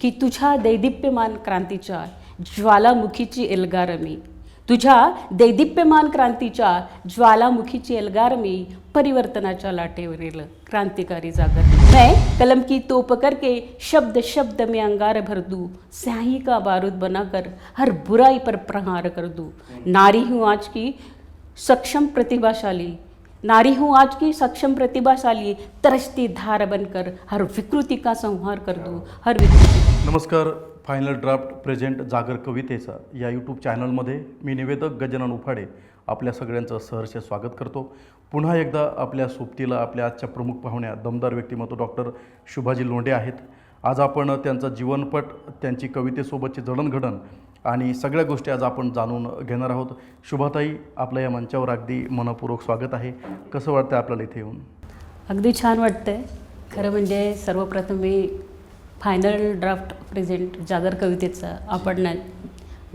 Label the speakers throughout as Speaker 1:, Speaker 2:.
Speaker 1: की तुझ्या दैदिप्यमान क्रांतीच्या ज्वालामुखीची एल्गार मी, तुझ्या दैदिप्यमान क्रांतीच्या ज्वालामुखीची एल्गार मी, परिवर्तनाच्या लाटेवरील क्रांतिकारी जागर मैं कलम की तोप करके शब्द शब्द में अंगार भर दूँ, स्याही का बारूद बनाकर हर बुराई पर प्रहार कर दूँ। नारी हूँ आज की सक्षम प्रतिभाशाली, नारी हूँ आज की सक्षम प्रतिभाशाली, तरसती धार बनकर हर विकृति का संहार कर दूँ, हर विकृति।
Speaker 2: नमस्कार, फायनल ड्राफ्ट प्रेझेंट जागर कवितेचा या यूट्यूब चॅनलमध्ये मी निवेदक गजानन उफाडे आपल्या सगळ्यांचं सहर्ष स्वागत करतो। पुन्हा एकदा आपल्या सोबतीला आपल्या आजच्या प्रमुख पाहुण्या दमदार व्यक्तिमत्व डॉक्टर शुभाजी लोंढे आहेत। आज आपण त्यांचा जीवनपट, त्यांची कवितेसोबतची जडणघडण आणि सगळ्या गोष्टी आज आपण जाणून घेणार आहोत। शुभाताई, आपल्या या मंचावर अगदी मनपूर्वक स्वागत आहे। कसं वाटतं आपल्याला इथे येऊन?
Speaker 1: अगदी छान वाटतंय। खरं म्हणजे सर्वप्रथम मी फायनल ड्राफ्ट प्रेझेंट जागर कवितेचा आपण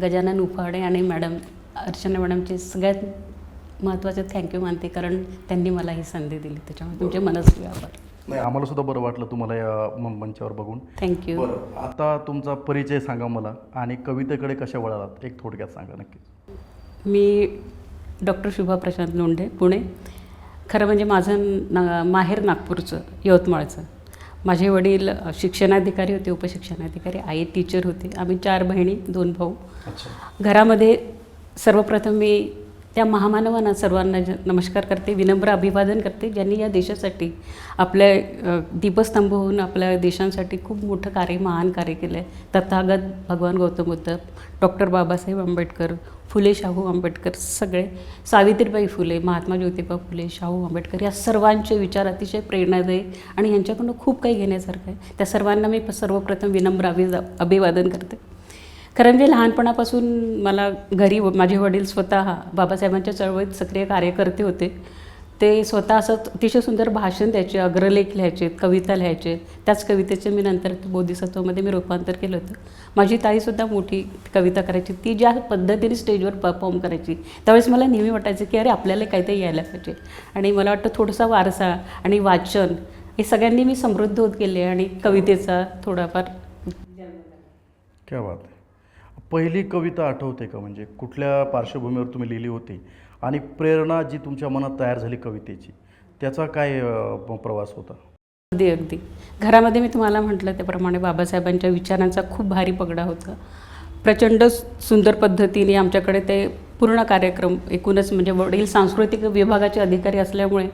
Speaker 1: गजानन उफाडे आणि मॅडम अर्चना मॅडमचे सगळ्यात महत्त्वाचे थँक्यू मानते, कारण त्यांनी मला ही संधी दिली, त्याच्यामुळे तुमचे मनस्वी आभार।
Speaker 2: नाही, आम्हाला सुद्धा बरं वाटलं तुम्हाला या मंचावर बघून।
Speaker 1: थँक्यू।
Speaker 2: बरं, आता तुमचा परिचय सांगा मला आणि कवितेकडे कशा वळालात एक थोडक्यात सांगा नक्की।
Speaker 1: मी डॉक्टर शुभा प्रशांत लोंढे, पुणे। खरं म्हणजे माझं माहेर नागपूरचं, यवतमाळचं। माझे वडील शिक्षणाधिकारी होते, उपशिक्षणाधिकारी, आई टीचर होते। आम्ही 4 बहिणी 2 भाऊ। घरामध्ये सर्वप्रथम मी त्या महामानवांना सर्वांना नमस्कार करते, विनम्र अभिवादन करते, ज्यांनी या देशासाठी आपल्या दीपस्तंभ होऊन आपल्या देशांसाठी खूप मोठं कार्य, महान कार्य केलं आहे। तथागत भगवान गौतम बुद्ध, डॉक्टर बाबासाहेब आंबेडकर, फुले शाहू आंबेडकर, सगळे, सावित्रीबाई फुले, महात्मा ज्योतिबा फुले, शाहू आंबेडकर, या सर्वांचे विचार अतिशय प्रेरणादायी आणि यांच्याकडून खूप काही घेण्यासारखं आहे। त्या सर्वांना मी सर्वप्रथम विनम्र अभिवादन करते। खरं म्हणजे लहानपणापासून मला घरी माझे वडील स्वतः बाबासाहेबांच्या चळवळीत सक्रिय कार्यकर्ते होते। ते स्वतः असं अतिशय सुंदर भाषण द्यायचे, अग्रलेख लिहायचे, कविता लिहायचे। त्याच कवितेचे मी नंतर बोधिसत्वामध्ये मी रूपांतर केलं होतं। माझी ताईसुद्धा मोठी कविता करायची। ती ज्या पद्धतीने स्टेजवर परफॉर्म करायची त्यावेळेस मला नेहमी वाटायचं की अरे आपल्याला काहीतरी यायला पाहिजे। आणि मला वाटतं थोडासा वारसा आणि वाचन हे सगळ्यांनी मी समृद्ध होत गेले आणि कवितेचा थोडाफार।
Speaker 2: क्या बात आहे। पहिली कविता आठवते का? म्हणजे कुठल्या पार्श्वभूमीवर तुम्ही लिहिली होती आणि प्रेरणा जी तुमच्या मनात तयार झाली कवितेची, त्याचा काय प्रवास होता?
Speaker 1: अगदी घरामध्ये मी तुम्हाला म्हटलं त्याप्रमाणे बाबासाहेबांच्या विचारांचा खूप भारी पगडा होता। प्रचंड सुंदर पद्धतीने आमच्याकडे ते पूर्ण कार्यक्रम, एकूणच म्हणजे वडील सांस्कृतिक विभागाचे अधिकारी असल्यामुळे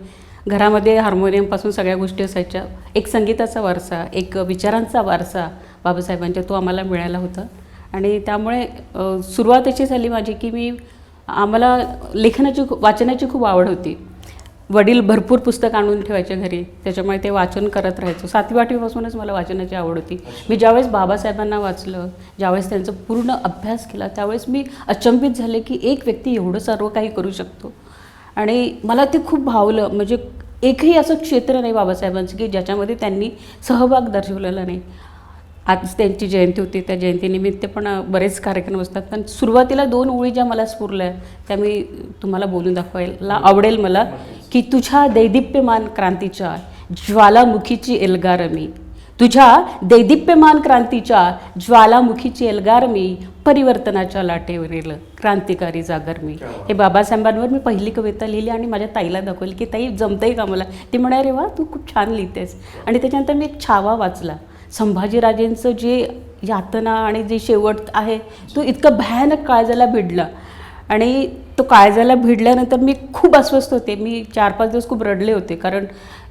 Speaker 1: घरामध्ये हार्मोनियमपासून सगळ्या गोष्टी असायच्या। एक संगीताचा वारसा, एक विचारांचा वारसा बाबासाहेबांच्या तो आम्हाला मिळाला होता। आणि त्यामुळे सुरुवात अशी झाली माझी की आम्हाला लेखनाची, वाचनाची खूप आवड होती। वडील भरपूर पुस्तक आणून ठेवायचे घरी, त्याच्यामुळे ते वाचन करत राहायचो। 7वी 8वीपासूनच मला वाचनाची आवड होती। मी ज्यावेळेस बाबासाहेबांना वाचलं, ज्यावेळेस त्यांचा पूर्ण अभ्यास केला, त्यावेळेस मी अचंबित झाले की एक व्यक्ती एवढं सर्व काही करू शकतो। आणि मला ते खूप भावलं। म्हणजे एकही असं क्षेत्र नाही बाबासाहेबांचं की ज्याच्यामध्ये त्यांनी सहभाग दर्शवलेला नाही। आज त्यांची जयंती होती, त्या जयंतीनिमित्त पण बरेच कार्यक्रम असतात, पण सुरुवातीला 2 ओळी ज्या मला स्फुरल्या त्या मी तुम्हाला बोलून दाखवायला आवडेल मला, की तुझ्या दैदिप्यमान क्रांतीच्या ज्वालामुखीची एल्गार मी, तुझ्या दैदिप्यमान क्रांतीच्या ज्वालामुखीची एल्गार मी, परिवर्तनाच्या लाटेवरील क्रांतिकारी जागर मी। हे बाबासाहेबांवर मी पहिली कविता लिहिली आणि माझ्या ताईला दाखवली की ताई जमतंय का मला? ती म्हणाले वा तू खूप छान लिहितेस। आणि त्याच्यानंतर मी एक छावा वाचला। संभाजीराजेंचं जे यातना आणि जे शेवट आहे तो इतका भयानक काळजाला भिडला। आणि तो काळजाला भिडल्यानंतर मी खूप अस्वस्थ होते। मी 4-5 दिवस खूप रडले होते, कारण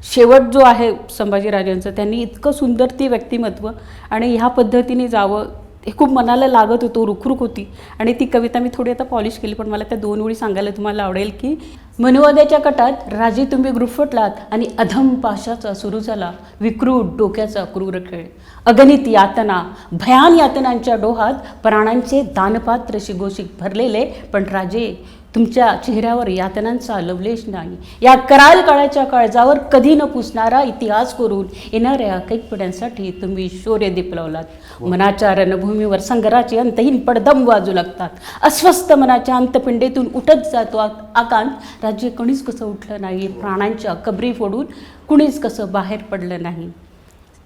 Speaker 1: शेवट जो आहे संभाजीराजेंचं, त्यांनी इतकं सुंदर ती व्यक्तिमत्व आणि ह्या पद्धतीने जावं हे खूप मनाला लागत होतं, रुखरुख होती। आणि ती कविता मी थोडी आता पॉलिश केली, पण मला त्या 2 ओळी सांगायला तुम्हाला आवडेल की मनुवाद्याच्या कटात राजे तुम्ही गुरफटलात आणि अधम पाशाचा सुरू झाला विकृत डोक्याचा क्रूर खेळ, अगणित यातना भयान यातनांच्या डोहात प्राणांचे दानपात्र शिगोशिक भरलेले, पण राजे तुमच्या चेहऱ्यावर यातनांचा लवलेश नाही। या कराल काळाच्या काळजावर कधी न पुसणारा इतिहास करून येणाऱ्या कैक पिढ्यांसाठी तुम्ही शौर्य दीप लावलात। मनाच्या रणभूमीवर संघराचे अंतहीन पडदम वाजू लागतात। अस्वस्थ मनाच्या अंतपिंडेतून उठत जातो आकांत, राज्य कुणीच कसं उठलं नाही, प्राणांच्या कबरी फोडून कुणीच कसं बाहेर पडलं नाही।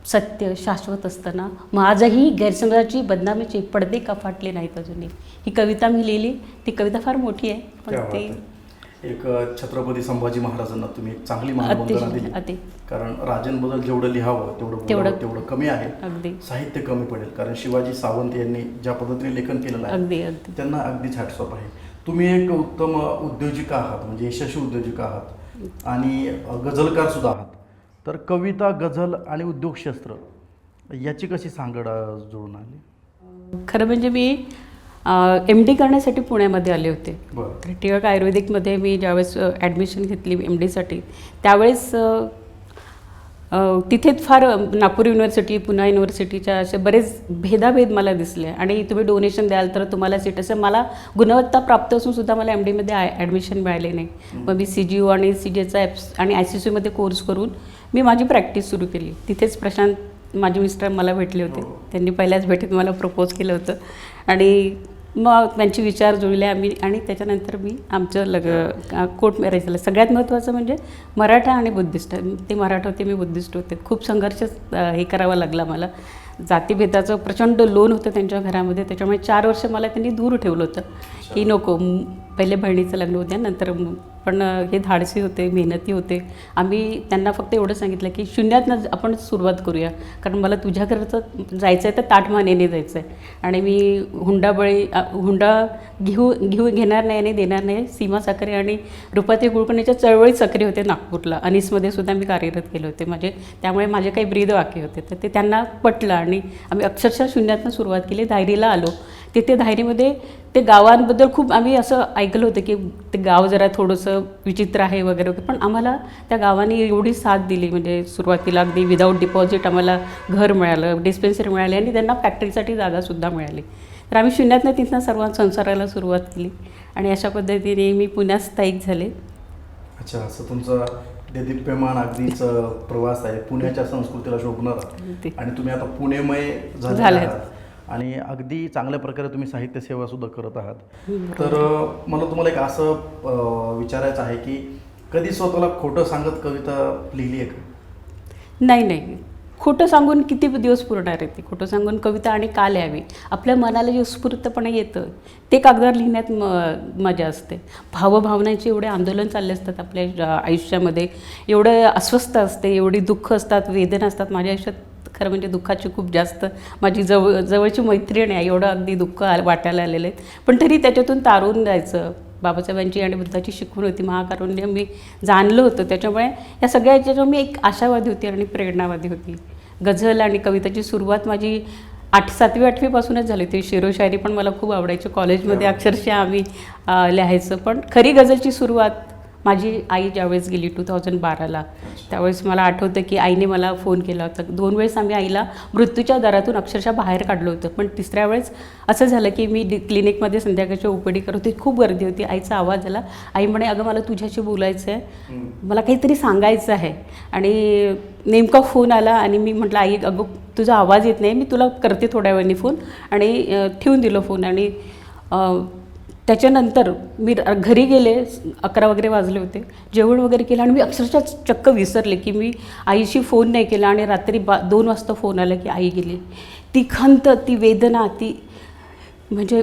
Speaker 1: सत्य शाश्वत असताना मग आजही गैरसमजाची बदनामीची पडदे का फाटले नाहीत अजूनही. ही कविता मी लिहिली. ती कविता फार मोठी आहे
Speaker 2: क्या
Speaker 1: पण
Speaker 2: बात
Speaker 1: ते
Speaker 2: आहे. एक छत्रपती संभाजी महाराजांना तुम्ही एक चांगली मानवंदना दिली.
Speaker 1: अति
Speaker 2: कारण राजांबद्दल जेवढं लिहावं तेवढं
Speaker 1: तेवढं-
Speaker 2: तेवढं कमी आहे.
Speaker 1: अगदी
Speaker 2: साहित्य कमी पडेल. कारण शिवाजी सावंत यांनी ज्या पद्धतीने लेखन केलेलं आहे
Speaker 1: अगदी अगदी
Speaker 2: त्यांना अगदीच हॅट्सऑफ आहे. तुम्ही एक उत्तम उद्योजिका आहात, म्हणजे यशस्वी उद्योजिका आहात आणि गझलकार सुद्धा आहात. तर कविता, गझल आणि उद्योगशास्त्र याची कशी सांगड जुळून आली?
Speaker 1: खरं म्हणजे मी MD करण्यासाठी पुण्यामध्ये आले होते.
Speaker 2: बरं.
Speaker 1: तर टिळक आयुर्वेदिकमध्ये मी ज्यावेळेस ॲडमिशन घेतली MDसाठी त्यावेळेस तिथेच फार नागपूर युनिव्हर्सिटी, पुणे युनिव्हर्सिटीच्या असे बरेच भेदाभेद मला दिसले आणि तुम्ही डोनेशन द्याल तर तुम्हाला सीट, असं मला गुणवत्ता प्राप्त असून सुद्धा मला MDमध्ये ॲडमिशन मिळाले नाही. मग मी CGO आणि CJचा आणि ICCमध्ये कोर्स करून मी माझी प्रॅक्टिस सुरू केली. तिथेच प्रशांत माझे मिस्टर मला भेटले होते. त्यांनी पहिल्याच भेटीत मला प्रपोज केलं होतं आणि मग त्यांचे विचार जुळले आम्ही आणि त्याच्यानंतर मी आमचं कोर्ट मॅरेज झालं. सगळ्यात महत्त्वाचं म्हणजे मराठा आणि बुद्धिस्ट. ते मराठा होते, मी बुद्धिस्ट होते. खूप संघर्ष हे करावा लागला मला. जातीभेदाचं प्रचंड लोन होतं त्यांच्या घरामध्ये. त्याच्यामुळे 4 वर्ष मला त्यांनी दूर ठेवलं होतं की नको, पहिले बहिणीचं लग्न होतं नंतर पण हे धाडसी होते, मेहनती होते. आम्ही त्यांना फक्त एवढं सांगितलं की शून्यातनं आपण सुरुवात करूया, कारण मला तुझ्या घरचं जायचं आहे तर ताठमानेने जायचं आहे आणि मी हुंडा घेणार नाही आणि देणार नाही. सीमा साखरे आणि रुपाताई कुलकर्णीच्या चळवळीत सक्रिय होते नागपूरला. अनिसमध्ये सुद्धा मी कार्यरत केले होते. त्यामुळे माझे काही ब्रीद वाक्य होते तर ते त्यांना पटलं आणि आम्ही अक्षरशः शून्यातनं सुरुवात केली. धायरीला आलो. तिथे धायरीमध्ये ते गावांबद्दल खूप आम्ही असं ऐकलं होतं की ते गाव जरा थोडंसं विचित्र आहे वगैरे वगैरे, पण आम्हाला त्या गावाने एवढी साथ दिली. म्हणजे सुरुवातीला अगदी विदाऊट डिपॉझिट आम्हाला घर मिळालं, डिस्पेन्सरी मिळाली आणि त्यांना फॅक्टरीसाठी जागासुद्धा मिळाली. तर आम्ही शून्यातनं तिथनं सर्व संसाराला सुरुवात केली आणि अशा पद्धतीने मी पुण्यात स्थायिक झाले.
Speaker 2: अच्छा, असं तुमचा देदीप्यमान अगदीच प्रवास आहे, पुण्याच्या संस्कृतीला शोभणारा. आणि तुम्ही आता पुणेमय झाले आहात आणि अगदी चांगल्या प्रकारे तुम्ही साहित्य सेवा सुद्धा करत आहात. तर मला तुम्हाला एक असं विचारायचं आहे की कधी स्वतःला खोटं सांगत कविता लिहिली आहे का?
Speaker 1: नाही, खोटं सांगून किती दिवस पुरणार आहे ते? खोटं सांगून कविता आणि का लिहावी? आपल्या मनाला जे उत्स्फूर्तपणे येतं ते कागदावर लिहिण्यात मजा असते. भावभावनांचे एवढे आंदोलन चालले असतात आपल्या आयुष्यामध्ये, एवढं अस्वस्थ असते, एवढी दुःख असतात, वेदना असतात. माझ्या आयुष्यात खरं म्हणजे दुःखाची खूप जास्त, माझी जवळची मैत्रीण आहे, एवढं अगदी दुःख वाटायला आलेलं आहे, पण तरी त्याच्यातून तारून जायचं. बाबासाहेबांची आणि बुद्धाची शिकवण होती, महाकारुण्य मी जाणलं होतं. त्याच्यामुळे या सगळ्या याच्यावर मी एक आशावादी होती आणि प्रेरणावादी होती. गझल आणि कविताची सुरुवात माझी 7वी 8वीपासूनच झाली होती. शेरोशायरी पण मला खूप आवडायची. कॉलेजमध्ये अक्षरशः आम्ही लिहायचं. पण खरी गझलची सुरुवात माझी आई ज्यावेळेस गेली 2012ला, त्यावेळेस मला आठवतं की आईने मला फोन केला होता. 2 वेळेस आम्ही आईला मृत्यूच्या दारातून अक्षरशः बाहेर काढलं होतं. पण 3ऱ्या वेळेस असं झालं की मी क्लिनिकमध्ये संध्याकाळची OPD करत होती, खूप गर्दी होती. आईचा आवाज आला. आई म्हणे, अगं मला तुझ्याशी बोलायचं आहे, मला काहीतरी सांगायचं आहे. आणि नेमका फोन आला आणि मी म्हटलं, आई अगं तुझा आवाज येत नाही, मी तुला करते थोड्या वेळाने फोन. आणि ठेवून दिलं फोन. आणि त्याच्यानंतर मी घरी गेले, 11 वगैरे वाजले होते. जेवण वगैरे केलं आणि मी अक्षरशः चक्क विसरले की मी आईशी फोन नाही केला. आणि रात्री 2 वाजता फोन आला की आई गेली. ती खंत, ती वेदना, ती म्हणजे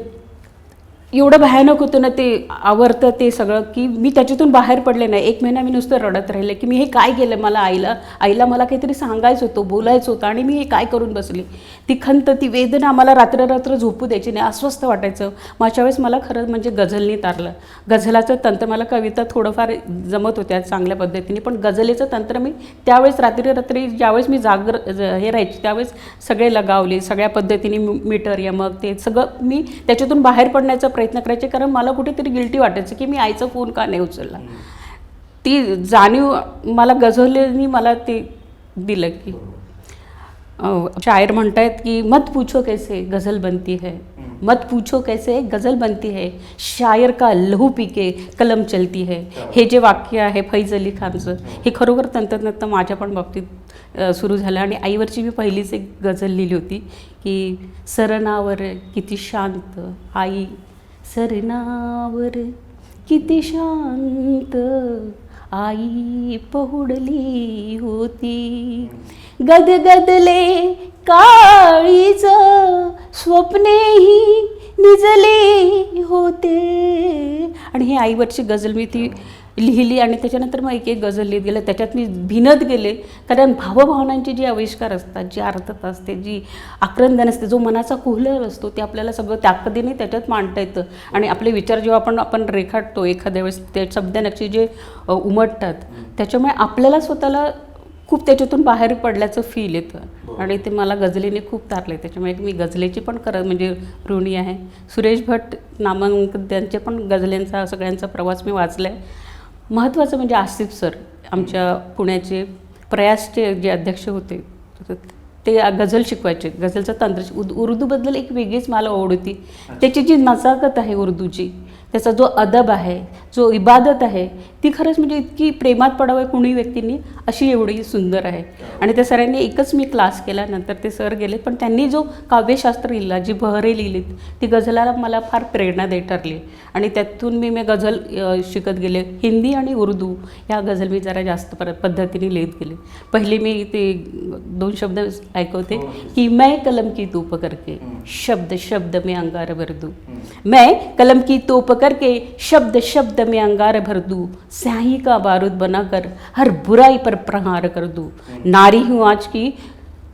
Speaker 1: एवढं भयानक होतं ना ते आवरतं ते सगळं, की मी त्याच्यातून बाहेर पडले नाही. 1 महिना मी नुसतं रडत राहिले की मी हे काय केलं. मला आईला मला काहीतरी सांगायचं होतं, बोलायचं होतं आणि मी हे काय करून बसले. ती खंत, ती वेदना मला रात्र झोपू द्यायची नाही, अस्वस्थ वाटायचं. माझ्या वेळेस मला खरं म्हणजे गझलनी तारलं. गझलाचं तंत्र, मला कविता थोडंफार जमत होत्या चांगल्या पद्धतीने, पण गझलेचं तंत्र मी त्यावेळेस रात्री ज्यावेळेस मी हे राहायची त्यावेळेस सगळे लगावले. सगळ्या पद्धतीने मीटर, यमक, ते सगळं मी त्याच्यातून बाहेर पडण्याचा प्रयत्न करायचे. कारण मला कुठेतरी गिल्टी वाटायचं की मी आईचा फोन का नाही उचलला. ती जाणीव मला गझलेनी मला ते दिलं. की शायर म्हणतायत की मत पूछो कैसे गज़ल बनती है, मत पूछो कैसे गज़ल बनती है, शायर का लहू पी के कलम चलती है. हे जे वाक्य आहे फैज अली खानचं, हे खरोखर तंत्रज्ञान माझ्या पण बाबतीत सुरू झालं. आणि आईवरची मी पहिलीच एक गझल लिहिली होती की सरनावर किती शांत आई, सरनावर किती शांत आई पहुडली होती. गदगदले काळीज स्वप्नेही निजले होते. आणि ही आईवरची गझल मी ती लिहिली आणि त्याच्यानंतर मग एक एक गझल लिहित गेले. त्याच्यात मी भिनत गेले, कारण भावभावनांची जी आविष्कार असतात, जी अर्थता असते, जी आक्रंदन असते, जो मनाचा कुहलर असतो, ते आपल्याला सगळं ताकदीने त्याच्यात मांडता येतं. आणि आपले विचार जेव्हा आपण रेखाटतो एखाद्या वेळेस, ते शब्दांची जे उमटतात, त्याच्यामुळे आपल्याला स्वतःला खूप त्याच्यातून बाहेर पडल्याचं फील येतं. आणि ते मला गझलेने खूप तारले. त्याच्यामुळे मी गझलेची पण म्हणजे ऋणी आहे. सुरेश भट नामांकित त्यांचे पण गझलेंचा सगळ्यांचा प्रवास मी वाचला आहे. महत्त्वाचं म्हणजे आसिफ सर, आमच्या पुण्याचे प्रयासचे जे अध्यक्ष होते, ते गझल शिकवायचे. गझलचं तंत्र उर्दूबद्दल एक वेगळीच मला ओढ होती. त्याची जी नजाकत आहे उर्दूची, त्याचा जो अदब आहे, जो इबादत आहे, ती खरंच म्हणजे इतकी प्रेमात पडावं कुणी व्यक्तींनी अशी एवढी सुंदर आहे. आणि त्या सरांनी एकच मी क्लास केला, नंतर ते सर गेले, पण त्यांनी जो काव्यशास्त्र लिहिला, जी बहरे लिहिलीत, ती गझलाला मला फार प्रेरणादायी ठरली. आणि त्यातून मी गझल शिकत गेले. हिंदी आणि उर्दू या गझल मी जरा जास्त पद्धतीने लिहित गेले. पहिली मी ते 2 शब्द ऐकवते की मैं कलम की तोप करके शब्द शब्द में अंगार भर दूँ. मैं कलम की तोप करके शब्द शब्द में अंगार भर दूँ. स्याही का बारूद बनाकर हर बुराई पर प्रहार कर दूँ. नारी हूँ आज की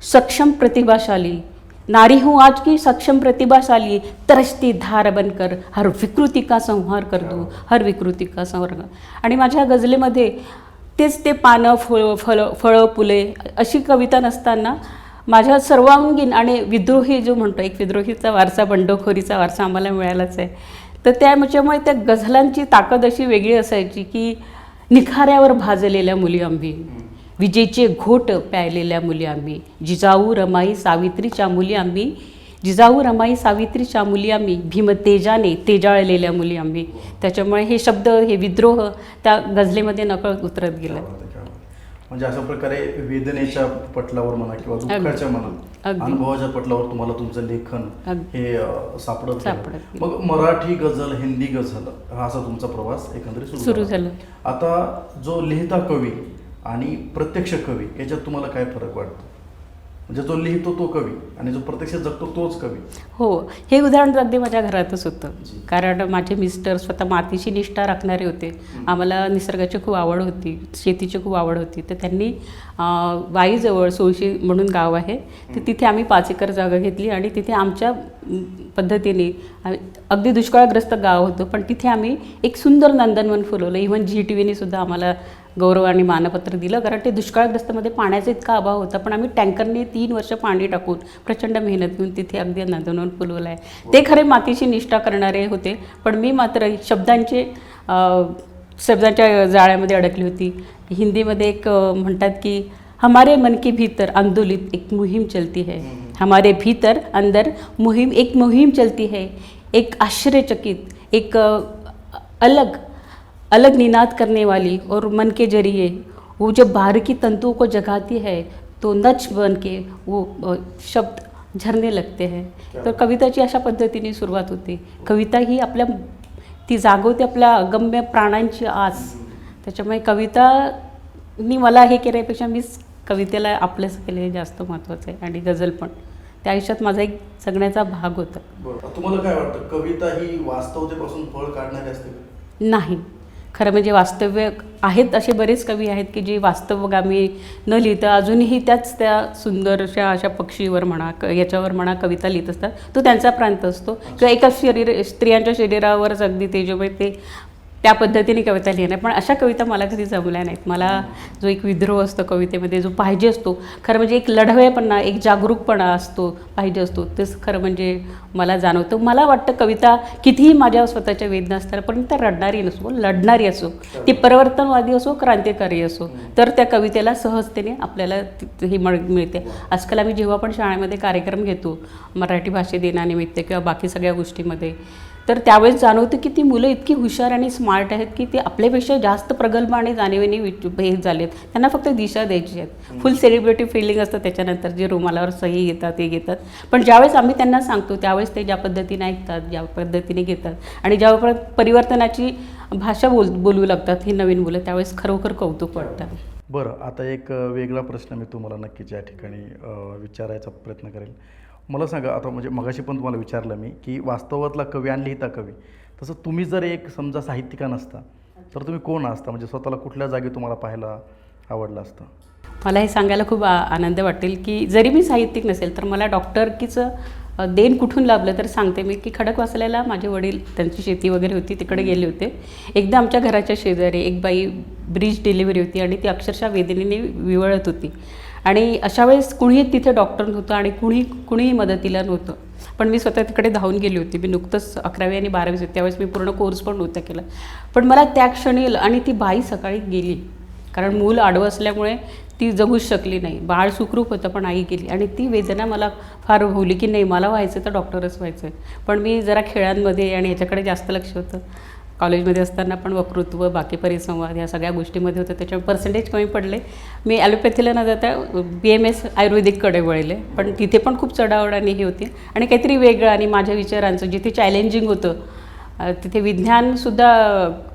Speaker 1: सक्षम प्रतिभाशाली, नारी हूँ आज की सक्षम प्रतिभाशाली, तरसती धार बनकर हर विकृति का संहार कर दूँ. हर विकृति का संहार. आणि माझ्या गझलेमध्ये तेच ते पानं फळं फुले अशी कविता नसताना माझ्या सर्वांगीण आणि विद्रोही जो म्हणतो, एक विद्रोहीचा वारसा, बंडखोरीचा वारसा आम्हाला मिळालाच आहे. तर त्याच्यामुळे त्या गझलांची ताकद अशी वेगळी असायची की निखाऱ्यावर भाजलेल्या मुली आम्ही, विजेचे घोट प्यायलेल्या मुली आम्ही, जिजाऊ रमाई सावित्रीच्या मुली आम्ही, जिजाऊ रमाई सावित्रीच्या मुली आम्ही, भीमतेजाने तेजाळलेल्या मुली आम्ही. त्याच्यामुळे हे शब्द, हे विद्रोह त्या गझलेमध्ये नकळत उतरत गेलं.
Speaker 2: म्हणजे अशा प्रकारे वेदनेच्या पटलावर म्हणा किंवा दुःखाच्या म्हणा, अनुभवाच्या पटलावर तुम्हाला तुमचं लेखन हे सापडत. मग मराठी गझल, हिंदी गझल हा असा तुमचा प्रवास एकंदरीत सुरू झाला. आता जो लिहिता कवी आणि प्रत्यक्ष कवी याच्यात तुम्हाला काय फरक वाटतो? म्हणजे जो लिहितो तो कवी आणि जो प्रत्यक्ष जगतो तोच कवी.
Speaker 1: हो, हे उदाहरण अगदी माझ्या घरातच होतं. कारण माझे मिस्टर स्वतः मातीशी निष्ठा राखणारे होते. आम्हाला निसर्गाची खूप आवड होती, शेतीची खूप आवड होती. तर त्यांनी वाईजवळ सोळशी म्हणून गाव आहे, तर तिथे आम्ही 5 एकर जागा घेतली आणि तिथे आमच्या पद्धतीने अगदी दुष्काळग्रस्त गाव होतं, पण तिथे आम्ही एक सुंदर नंदनवन फुलवलं. इव्हन GTVने सुद्धा आम्हाला गौरव आणि मानपत्र दिलं, कारण ते दुष्काळग्रस्तमध्ये पाण्याचा इतका अभाव होता. पण आम्ही टँकरने 3 वर्ष पाणी टाकून प्रचंड मेहनत घेऊन तिथे अगदी नंदनवन फुलवलं आहे. ते खरे मातीशी निष्ठा करणारे होते, पण मी मात्र शब्दांच्या जाळ्यामध्ये अडकली होती. हिंदीमध्ये एक म्हणतात की हमारे मन के भीतर आंदोलित एक मुहिम चलती है, हमारे भीतर अंदर एक मुहिम चलती है, एक आश्चर्यचकित, एक अलग निनाद करने वाली, और मन के जरिए वो जब बारीकी तंतुओं को जगाती है तो नच बन के वो शब्द झरने लगते हैं. तर कविताची अशा पद्धतीने सुरुवात होते. कविता ही ती जागवते आपल्या अगम्य प्राणांची आस. त्याच्यामुळे कवितानी मला हे केल्यापेक्षा मीच कवितेला आपलंच केलं हे जास्त महत्त्वाचं आहे. आणि गझल पण त्या आयुष्यात माझा एक जगण्याचा भाग होता.
Speaker 2: तुम्हाला काय वाटतं, कविता ही वास्तवतेपासून फळ काढणारी असते?
Speaker 1: नाही, खरं म्हणजे वास्तव्य आहेत असे बरेच कवी आहेत की जे वास्तवगामी न लिहिता अजूनही त्या सुंदरशा अशा पक्षीवर म्हणा, याच्यावर म्हणा कविता लिहित असतात. तो त्यांचा प्रांत असतो. किंवा एका स्त्रियांच्या शरीरावरच अगदी तेजोमय ते त्या पद्धतीने कविता लिहिणार. पण अशा कविता मला कधी जमल्या नाहीत. मला जो एक विद्रोह असतो कवितेमध्ये, जो पाहिजे असतो, खरं म्हणजे एक लढवेपणा, एक जागरूकपणा असतो, पाहिजे असतो, तेच खरं म्हणजे मला जाणवतं. मला वाटतं कविता कितीही माझ्या स्वतःच्या वेदना असतात, पण त्या रडणारी नसो, लढणारी असो, ती परिवर्तनवादी असो, क्रांतिकारी असो, तर त्या कवितेला सहजतेने आपल्याला ही मिळते. आजकाल आम्ही जेव्हा पण शाळेमध्ये कार्यक्रम घेतो मराठी भाषे दिनानिमित्त किंवा बाकी सगळ्या गोष्टीमध्ये, तर त्यावेळेस जाणवतं की ती मुलं इतकी हुशार आणि स्मार्ट आहेत की ते आपल्यापेक्षा जास्त प्रगल्भ आणि जाणीवेने हे झाले आहेत. त्यांना फक्त दिशा द्यायची आहेत. फुल सेलिब्रिटी फिलिंग असतं त्याच्यानंतर जे रुमालावर सही घेतात ते घेतात. पण ज्यावेळेस आम्ही त्यांना सांगतो त्यावेळेस ते ज्या पद्धतीने ऐकतात, ज्या पद्धतीने घेतात आणि ज्या परिवर्तनाची भाषा बोलू लागतात ही नवीन मुलं, त्यावेळेस खरोखर कौतुक वाटतं.
Speaker 2: बरं, आता एक वेगळा प्रश्न मी तुम्हाला नक्कीच या ठिकाणी विचारायचा प्रयत्न करेल. मला सांगा, आता म्हणजे मगाशी पण तुम्हाला विचारलं मी की वास्तवातला कवी आणि लिहिता कवी, तसं तुम्ही जर एक समजा साहित्यिका नसता तर तुम्ही कोण असता? म्हणजे स्वतःला कुठल्या जागी तुम्हाला पाहायला आवडलं असतं?
Speaker 1: मला हे सांगायला खूप आनंद वाटेल की जरी मी साहित्यिक नसेल तर मला डॉक्टरकीचं देण कुठून लाभलं तर सांगते मी की खडकवासल्याला माझे वडील, त्यांची शेती वगैरे होती, तिकडे गेले होते. एकदा आमच्या घराच्या शेजारी एक बाई ब्रीच डिलिव्हरी होती आणि ती अक्षरशः वेदनेने विवळत होती आणि अशा वेळेस कुणीही तिथे डॉक्टर नव्हतं आणि कुणीही मदतीला नव्हतं. पण मी स्वतः तिकडे धावून गेली होती. मी नुकतंच 11वी आणि 12वी होती, त्यावेळेस मी पूर्ण कोर्स पण नव्हता केला. पण मला त्या क्षणी आणि ती बाई सकाळी गेली कारण मूल आडवं असल्यामुळे ती जगूच शकली नाही. बाळ सुखरूप होतं पण आई गेली आणि ती वेदना मला फार होली की नाही, मला व्हायचं तर डॉक्टरच व्हायचं आहे. पण मी जरा खेळांमध्ये आणि ह्याच्याकडे जास्त लक्ष होतं. कॉलेजमध्ये असताना पण वक्तृत्व, बाकी परिसंवाद ह्या सगळ्या गोष्टीमध्ये होतं, त्याच्यामुळे पर्सेंटेज कमी पडले. मी ॲलोपॅथीला न जाता BMS आयुर्वेदिककडे वळले. पण तिथे पण खूप चढाओढ आणि हे होती आणि काहीतरी वेगळं आणि माझ्या विचारांचं जिथे चॅलेंजिंग होतं तिथे विज्ञानसुद्धा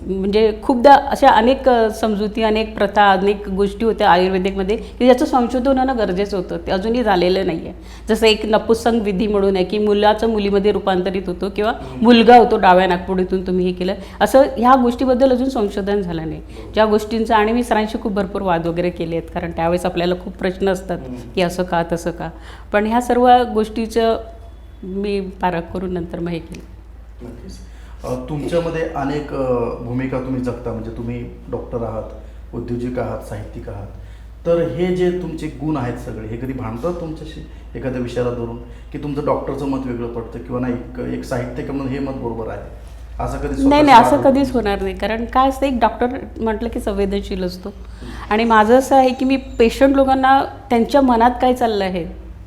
Speaker 1: म्हणजे खूपदा अशा अनेक समजुती, अनेक प्रथा, अनेक गोष्टी होत्या आयुर्वेदिकमध्ये की ज्याचं संशोधन होणं गरजेचं होतं. ते अजूनही झालेलं नाही आहे. जसं एक नपुंसक विधी म्हणून आहे की मुलाचं मुलीमध्ये रूपांतरित होतो किंवा मुलगा होतो डाव्या नागपुडीतून तुम्ही हे केलं, असं ह्या गोष्टीबद्दल अजून संशोधन झालं नाही. ज्या गोष्टींचं आणि मी सरांशी खूप भरपूर वाद वगैरे केले आहेत कारण त्यावेळेस आपल्याला खूप प्रश्न असतात की असं का तसं का. पण ह्या सर्व गोष्टीचं मी पारख करून नंतर मग हे केलं.
Speaker 2: नक्कीच. तुमच्यामध्ये अनेक भूमिका तुम्ही जगता, म्हणजे तुम्ही डॉक्टर आहात, उद्योजक आहात, साहित्यिक आहात. तर हे जे तुमचे गुण आहेत सगळे, हे कधी भांडतात तुमच्याशी एखाद्या विषयाला धरून की तुमचं डॉक्टरचं मत वेगळं पडतं किंवा नाही एक साहित्यिक म्हणून हे मत बरोबर आहे, असं कधी?
Speaker 1: नाही, असं कधीच होणार नाही. कारण काय असतं, एक डॉक्टर म्हटलं की संवेदनशील असतो आणि माझं असं आहे की मी पेशंट लोकांना त्यांच्या मनात काय चाललं आहे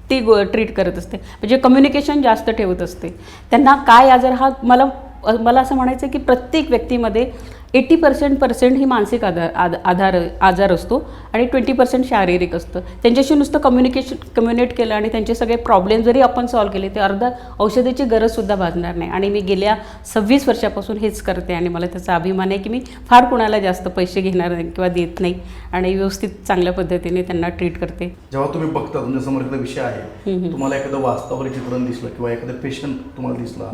Speaker 1: ते ट्रीट करत असते. म्हणजे कम्युनिकेशन जास्त ठेवत असते. त्यांना काय आजार हा मला असं म्हणायचं आहे की प्रत्येक व्यक्तीमध्ये 80% ही मानसिक आजार असतो आणि 20% शारीरिक असतं. त्यांच्याशी नुसतं कम्युनिकेट केलं आणि त्यांचे सगळे प्रॉब्लेम जरी आपण सॉल्व्ह केले ते अर्धा औषधाची गरजसुद्धा भासणार नाही. आणि मी गेल्या 26 वर्षापासून हेच करते आणि मला त्याचा अभिमान आहे की मी फार कुणाला जास्त पैसे घेणार नाही किंवा देत नाही आणि व्यवस्थित चांगल्या पद्धतीने त्यांना ट्रीट करते.
Speaker 2: जेव्हा तुम्ही बघता तुमच्यासमोर एखादा विषय आहे, तुम्हाला एखादं वास्तवावर चित्रण दिसलं किंवा एखादा पेशंट तुम्हाला दिसला,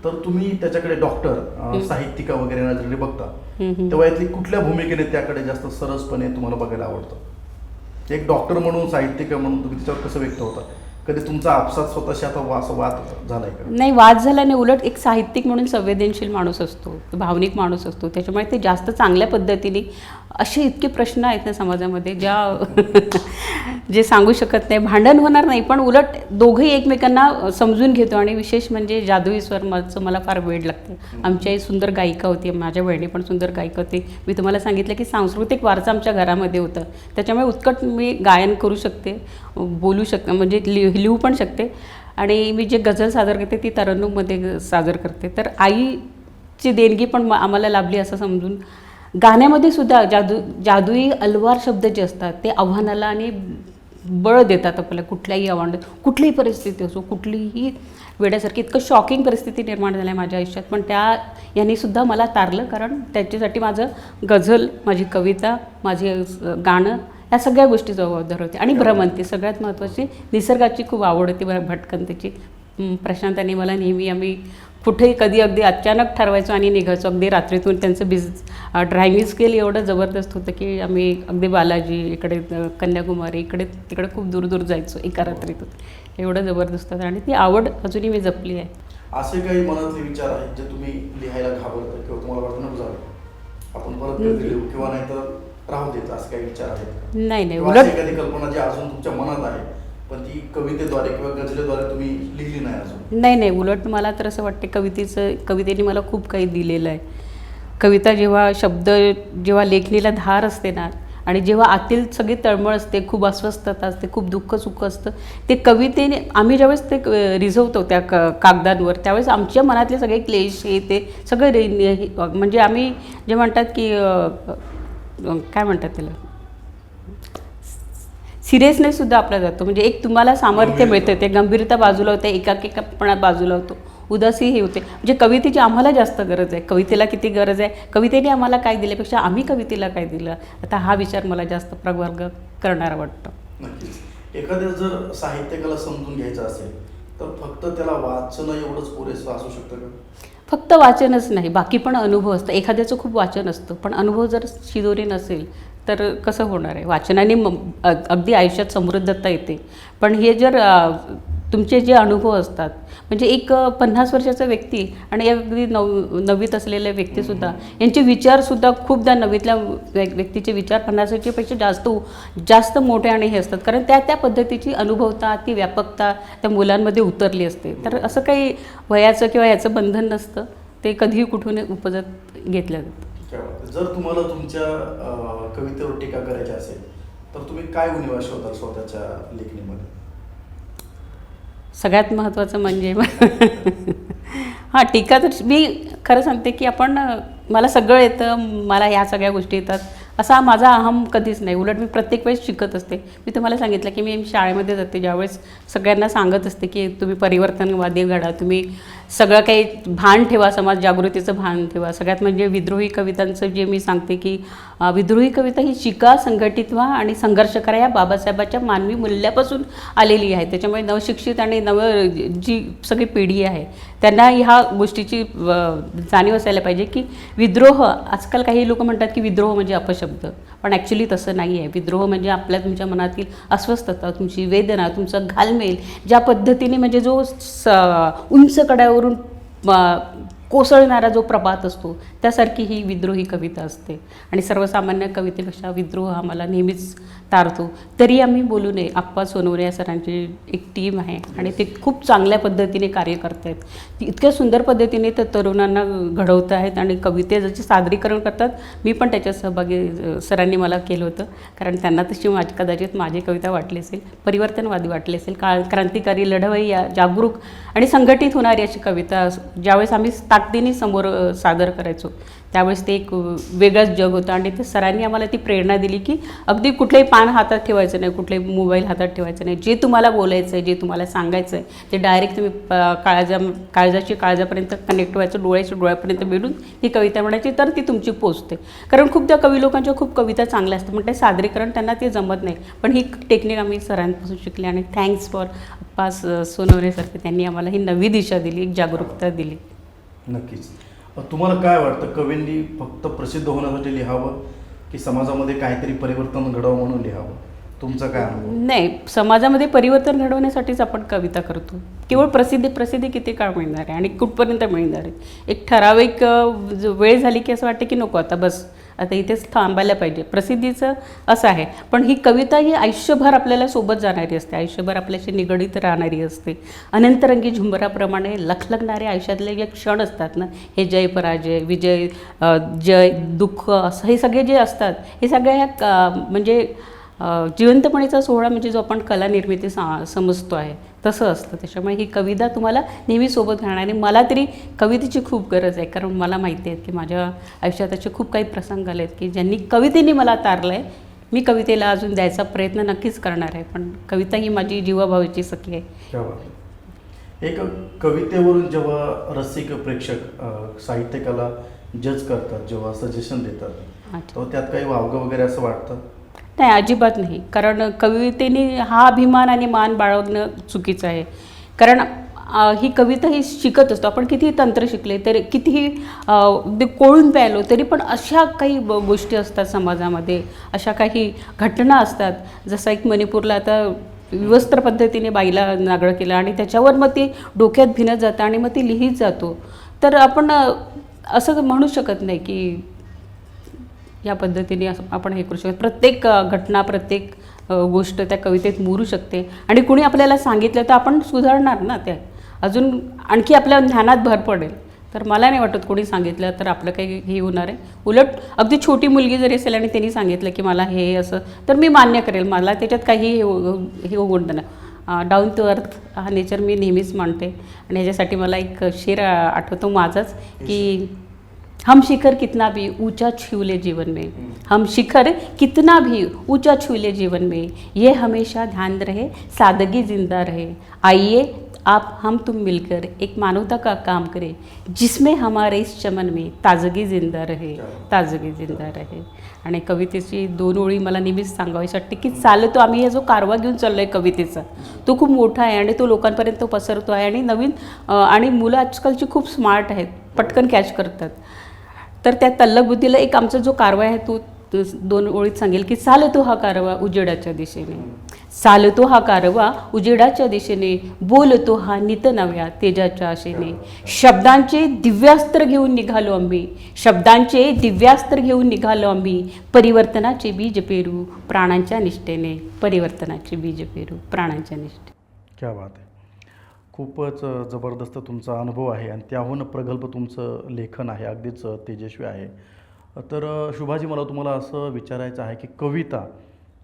Speaker 2: तर तुम्ही त्याच्याकडे डॉक्टर, साहित्यिका वगैरे नजरेने बघता, तेव्हा यातली कुठल्या भूमिकेने त्याकडे जास्त सरसपणे तुम्हाला बघायला आवडतं? एक डॉक्टर म्हणून, साहित्यिका म्हणून तुम्ही त्याच्यावर कसं व्यक्त होता? कधी तुमचा आपसात स्वतःशी आता वाद झालाय का?
Speaker 1: नाही, वाद झाला नाही. उलट एक साहित्यिक म्हणून संवेदनशील माणूस असतो, भावनिक माणूस असतो, त्याच्यामुळे ते जास्त चांगल्या पद्धतीने असे इतके प्रश्न आहेत ना समाजामध्ये जे सांगू शकत नाही. भांडण होणार नाही पण उलट दोघंही एकमेकांना समजून घेतो. आणि विशेष म्हणजे जादुई स्वरमाचं मला फार वेड लागतं. आमची आई सुंदर गायिका होती, माझ्या बहिणी पण सुंदर गायिका होती. मी तुम्हाला सांगितलं की सांस्कृतिक वारसा आमच्या घरामध्ये होतं, त्याच्यामुळे उत्कट मी गायन करू शकते, बोलू शकते, म्हणजे लिहू पण शकते. आणि मी जे गझल सादर करते ती तरन्नुममध्ये सादर करते. तर आईची देणगी पण आम्हाला लाभली असं समजून गाण्यामध्ये सुद्धा जादुई अलवार शब्द जे असतात ते आव्हानाला आणि बळ देतात आपल्याला. कुठल्याही आव्हानात, कुठलीही परिस्थिती असो, कुठलीही वेड्यासारखी इतकं शॉकिंग परिस्थिती निर्माण झाली आहे माझ्या आयुष्यात, पण यांनी सुद्धा मला तारलं. कारण त्याच्यासाठी माझं गझल, माझी कविता, माझे गाणं या सगळ्या गोष्टी जबाबदार होते. आणि भ्रमंती सगळ्यात महत्त्वाची, निसर्गाची खूप आवड होती भटकंतीची. प्रशांतांनी मला नेहमी, आम्ही कुठेही कधी अगदी अचानक ठरवायचो आणि निघायचो. अगदी रात्रीतून त्यांचं ड्रायव्हिंग स्किल एवढं जबरदस्त होतं की आम्ही अगदी बालाजी, इकडे कन्याकुमारी, इकडे तिकडे खूप दूर दूर जायचो एका रात्रीतून. एवढं जबरदस्त होतं आणि ती आवड अजूनही मी जपली आहे.
Speaker 2: असे काही मनातले विचार आहेत जे तुम्ही लिहायला घाबरता किंवा तुम्हाला वाटतं नको जावं, आपण परत कधी लिहू किंवा नाही तर राहू देत, असे काही विचार आहेत?
Speaker 1: नाही,
Speaker 2: उलट एखादी कल्पना जी अजून तुमच्या मनात आहे पण ती कवितेद्वारे किंवा गझलेद्वारे तुम्ही लिहिली नाही अजून?
Speaker 1: नाही, उलट मला तर असं वाटते कवितेने मला खूप काही दिलेलं आहे. कविता जेव्हा लेखणीला धार असते ना, आणि जेव्हा आतील सगळी तळमळ असते, खूप अस्वस्थता असते, खूप दुःख सुख असतं, ते कवितेने आम्ही ज्यावेळेस ते रिझवतो त्या कागदांवर, त्यावेळेस आमच्या मनातले सगळे क्लेश हे ते सगळं म्हणजे आम्ही जे म्हणतात की काय म्हणतात त्याला, सिरियसनेस सुद्धा आपला जातो. म्हणजे एक तुम्हाला सामर्थ्य मिळतं, ते गंभीरता बाजूला होते, एकाकीपणा बाजूला होतो, उदासी हे होते. म्हणजे कवितेची आम्हाला जास्त गरज आहे. कवितेला किती गरज आहे, कवितेने आम्हाला काय दिल्यापेक्षा आम्ही कवितेला काय दिलं, आता हा विचार मला जास्त प्रवर्ग करणारा वाटतो.
Speaker 2: नक्कीच. एखाद्या जर साहित्यिकाला समजून घ्यायचं असेल तर फक्त त्याला वाचणं एवढंच पुरेसं असू शकतं का?
Speaker 1: फक्त वाचनच नाही, बाकी पण अनुभव असतं. एखाद्याचं खूप वाचन असतं, पण अनुभव जर शिदोरी नसेल तर कसं होणार आहे. वाचनाने अगदी आयुष्यात समृद्धता येते, पण हे जर तुमचे जे अनुभव असतात, म्हणजे एक 50 वर्षाचा व्यक्ती आणि अगदी नववीत असलेल्या व्यक्तीसुद्धा यांचे विचारसुद्धा खूपदा नववीतल्या व्यक्तीचे विचार 50 वर्षापेक्षा जास्त मोठे आणि हे असतात, कारण त्या पद्धतीची अनुभवता, ती व्यापकता त्या मुलांमध्ये उतरली असते. तर असं काही वयाचं किंवा याचं बंधन नसतं, ते कधीही कुठून उपजत घेतलं जातं.
Speaker 2: जर तुम्हाला तुमच्या कवितेवर टीका करायची असेल तर तुम्ही काय उणिवा शोधाल स्वतःच्या लेखणीमध्ये?
Speaker 1: सगळ्यात महत्त्वाचं म्हणजे हां, टीका तर मी खरं सांगते की मला सगळं येतं, मला ह्या सगळ्या गोष्टी येतात असा माझा अहम कधीच नाही. उलट मी प्रत्येक वेळेस शिकत असते. मी तुम्हाला सांगितलं की मी शाळेमध्ये जाते, ज्यावेळेस सगळ्यांना सांगत असते की तुम्ही परिवर्तनवादी घडा, तुम्ही सगळं काही भान ठेवा, समाज जागृतीचं भान ठेवा. सगळ्यात म्हणजे विद्रोही कवितांचं जे मी सांगते की विद्रोही कविता ही शिका, संघटित व्हा आणि संघर्ष करा, या बाबासाहेबाच्या मानवी मूल्यापासून आलेली आहे. त्याच्यामुळे नवशिक्षित आणि जी सगळी पिढी आहे त्यांना ह्या गोष्टीची जाणीव असायला पाहिजे की विद्रोह, आजकाल काही लोक म्हणतात की विद्रोह म्हणजे अपशब्द, पण ॲक्च्युली तसं नाही आहे. विद्रोह म्हणजे तुमच्या मनातील अस्वस्थता, तुमची वेदना, तुमचं घालमेल, ज्या पद्धतीने म्हणजे जो उंच कड्यावरून कोसळणारा जो प्रभात असतो, त्यासारखी ही विद्रोही कविता असते. आणि सर्वसामान्य कवितेपेक्षा विद्रोह हा मला नेहमीच तारतो. तरी आम्ही बोलू नये, आप्पा सोनवणे या सरांची एक टीम आहे आणि ते खूप चांगल्या पद्धतीने कार्य करत आहेत. ती इतक्या सुंदर पद्धतीने त्या तरुणांना घडवत आहेत आणि कवितेचं सादरीकरण करतात. मी पण त्याच्यात सहभागी सरांनी मला केलं होतं, कारण त्यांना तशी कदाचित माझी कविता वाटली असेल, परिवर्तनवादी वाटली असेल, क्रांतिकारी, लढवई, जागरूक आणि संघटित होणारी अशी कविता ज्यावेळेस आम्ही ताकदीने समोर सादर करायचो, त्यावेळेस ते एक वेगळंच जग होतं. आणि ते सरांनी आम्हाला ती प्रेरणा दिली की अगदी कुठलंही पान हातात ठेवायचं नाही, कुठलेही मोबाईल हातात ठेवायचं नाही. जे तुम्हाला बोलायचं आहे, जे तुम्हाला सांगायचं आहे, ते डायरेक्ट तुम्ही काळजाची काळजापर्यंत कनेक्ट व्हायचं, डोळ्याच्या डोळ्यापर्यंत मिळून ही कविता म्हणायची, तर ती तुमची पोचते. कारण खूप त्या कवी लोकांच्या खूप कविता चांगल्या असतात, पण ते सादरीकरण त्यांना ते जमत नाही. पण ही टेक्निक आम्ही सरांपासून शिकली आणि thanks for Appa Sonawane sir, त्यांनी आम्हाला ही नवी दिशा दिली, एक जागरूकता दिली.
Speaker 2: नक्कीच. तुम्हाला काय वाटतं, कवींनी फक्त प्रसिद्ध होण्यासाठी लिहावं की समाजामध्ये काहीतरी परिवर्तन घडावं म्हणून लिहावं? तुमचा काय अनुभव?
Speaker 1: नाही, समाजामध्ये परिवर्तन घडवण्यासाठीच आपण कविता करतो. केवळ प्रसिद्धी किती काळ मिळणार आहे आणि कुठपर्यंत मिळणार आहे? एक ठराविक वेळ झाली की असं वाटतं की नको, आता बस, आता इथेच थांबायला पाहिजे. प्रसिद्धीचं असं आहे, पण ही कविता ही आयुष्यभर आपल्याला सोबत जाणारी असते, आयुष्यभर आपल्याशी निगडीत राहणारी असते. अनंतरंगी झुंबराप्रमाणे लखलखणारे आयुष्यातले जे क्षण असतात ना, हे जय पराजय, विजय, जय, दुःख, असं हे सगळे जे असतात, हे सगळ्या म्हणजे जिवंतपणीचा सोहळा म्हणजे जो आपण कला निर्मिती समजतो आहे तसं असतं. त्याच्यामुळे ही कविता तुम्हाला नेहमी सोबत राहणार. आणि मला तरी कवितेची खूप गरज आहे, कारण मला माहिती आहे की माझ्या आयुष्यात असे खूप काही प्रसंग आले आहेत की ज्यांनी कवितेने मला तारलं आहे. मी कवितेला अजून द्यायचा प्रयत्न नक्कीच करणार आहे, पण कविता ही माझी जीवाभावाची सखी आहे.
Speaker 2: एक कवितेवरून जेव्हा रसिक प्रेक्षक साहित्यिकाला जज करतात, जेव्हा सजेशन देतात, तर त्यात काही वावगं वगैरे असं वाटतं?
Speaker 1: नाही, अजिबात नाही. कारण कवितेने हा अभिमान आणि मान बाळगणं चुकीचं आहे. कारण ही कविता ही शिकत असतो आपण, कितीही तंत्र शिकले तरी, कितीही कोळून प्यायलो तरी, पण अशा काही गोष्टी असतात समाजामध्ये, अशा काही घटना असतात. जसं एक मणिपूरला आता विवस्त्र पद्धतीने बाईला नागळं केलं आणि त्याच्यावर मग ती डोक्यात भिनत जातं आणि मग ती लिहित जातो. तर आपण असं म्हणू शकत नाही की या पद्धतीने असं आपण हे करू शकतो. प्रत्येक घटना, प्रत्येक गोष्ट त्या कवितेत मुरू शकते आणि कुणी आपल्याला सांगितलं तर आपण सुधारणार ना, ते अजून आणखी आपल्या ज्ञानात भर पडेल. तर मला नाही वाटत कोणी सांगितलं तर आपलं काही हे होणार आहे. उलट अगदी छोटी मुलगी जरी असेल आणि त्यांनी सांगितलं की मला हे असं, तर मी मान्य करेल. मला त्याच्यात काही हे होणार नाही. डाऊन टू अर्थ हा नेचर मी नेहमीच मानते. आणि ह्याच्यासाठी मला एक शेर आठवतो माझाच, की हम शिखर कितना भी ऊंचा छू ले जीवन में, हम शिखर कितना भी ऊंचा छू ले जीवन में, ये हमेशा ध्यान रहे सादगी जिंदा रहे, आइए आप हम तुम मिलकर एक मानवता का काम करें, जिसमें हमारे इस चमन में ताजगी जिंदा रहे, ताजगी जिंदा रहे. आणि कवितेची 2 ओळी मला नेहमीच सांगावीशी वाटते, की चालतो आम्ही हे जो कारवा घेऊन चाललो आहे कवितेचा, तो खूप मोठा आहे आणि तो लोकांपर्यंत तो पसरतो आहे. आणि नवीन आणि मुलं आजकालची खूप स्मार्ट आहेत, पटकन कॅच करतात. तर त्या तल्लक बुद्धीला एक आमचा जो कारवा आहे तो 2 ओळीत सांगेल, की चालतो हा कारवा उजेडाच्या दिशेने, चालतो हा कारवा उजेडाच्या दिशेने, बोलतो हा नित नव्या तेजाच्या आशेने, शब्दांचे दिव्यास्त्र घेऊन निघालो आम्ही, शब्दांचे दिव्यास्त्र घेऊन निघालो आम्ही, परिवर्तनाचे बीज पेरू प्राणांच्या निष्ठेने, परिवर्तनाचे बीज पेरू प्राणांच्या निष्ठेने.
Speaker 2: क्या बात आहे. खूपच जबरदस्त तुमचा अनुभव आहे आणि त्याहून प्रगल्भ तुमचं लेखन आहे, अगदीच तेजस्वी आहे. तर शुभाजी, मला तुम्हाला असं विचारायचं आहे की कविता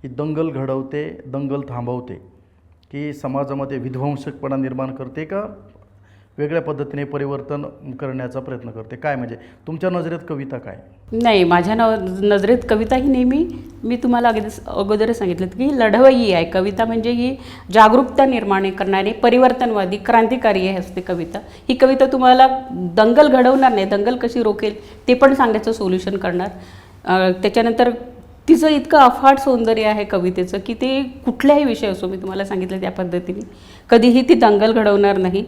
Speaker 2: ही दंगल घडवते, दंगल थांबवते, की समाजामध्ये विध्वंसकपणा निर्माण करते, का वेगळ्या पद्धतीने परिवर्तन करण्याचा प्रयत्न करते? काय म्हणजे तुमच्या नजरेत कविता काय?
Speaker 1: नाही, माझ्या नजरेत कविता ही नेहमी, मी तुम्हाला अगोदरच सांगितलं की लढवई आहे. कविता म्हणजे ही जागरूकता निर्माण करणारी, परिवर्तनवादी, क्रांतिकारी आहे असते कविता. ही कविता तुम्हाला दंगल घडवणार नाही, दंगल कशी रोखेल ते पण सांगायचं सोल्युशन करणार. त्याच्यानंतर तिचं इतकं अफाट सौंदर्य आहे कवितेचं, की ते कुठल्याही विषय असो, मी तुम्हाला सांगितलं त्या पद्धतीने कधीही ती दंगल घडवणार नाही.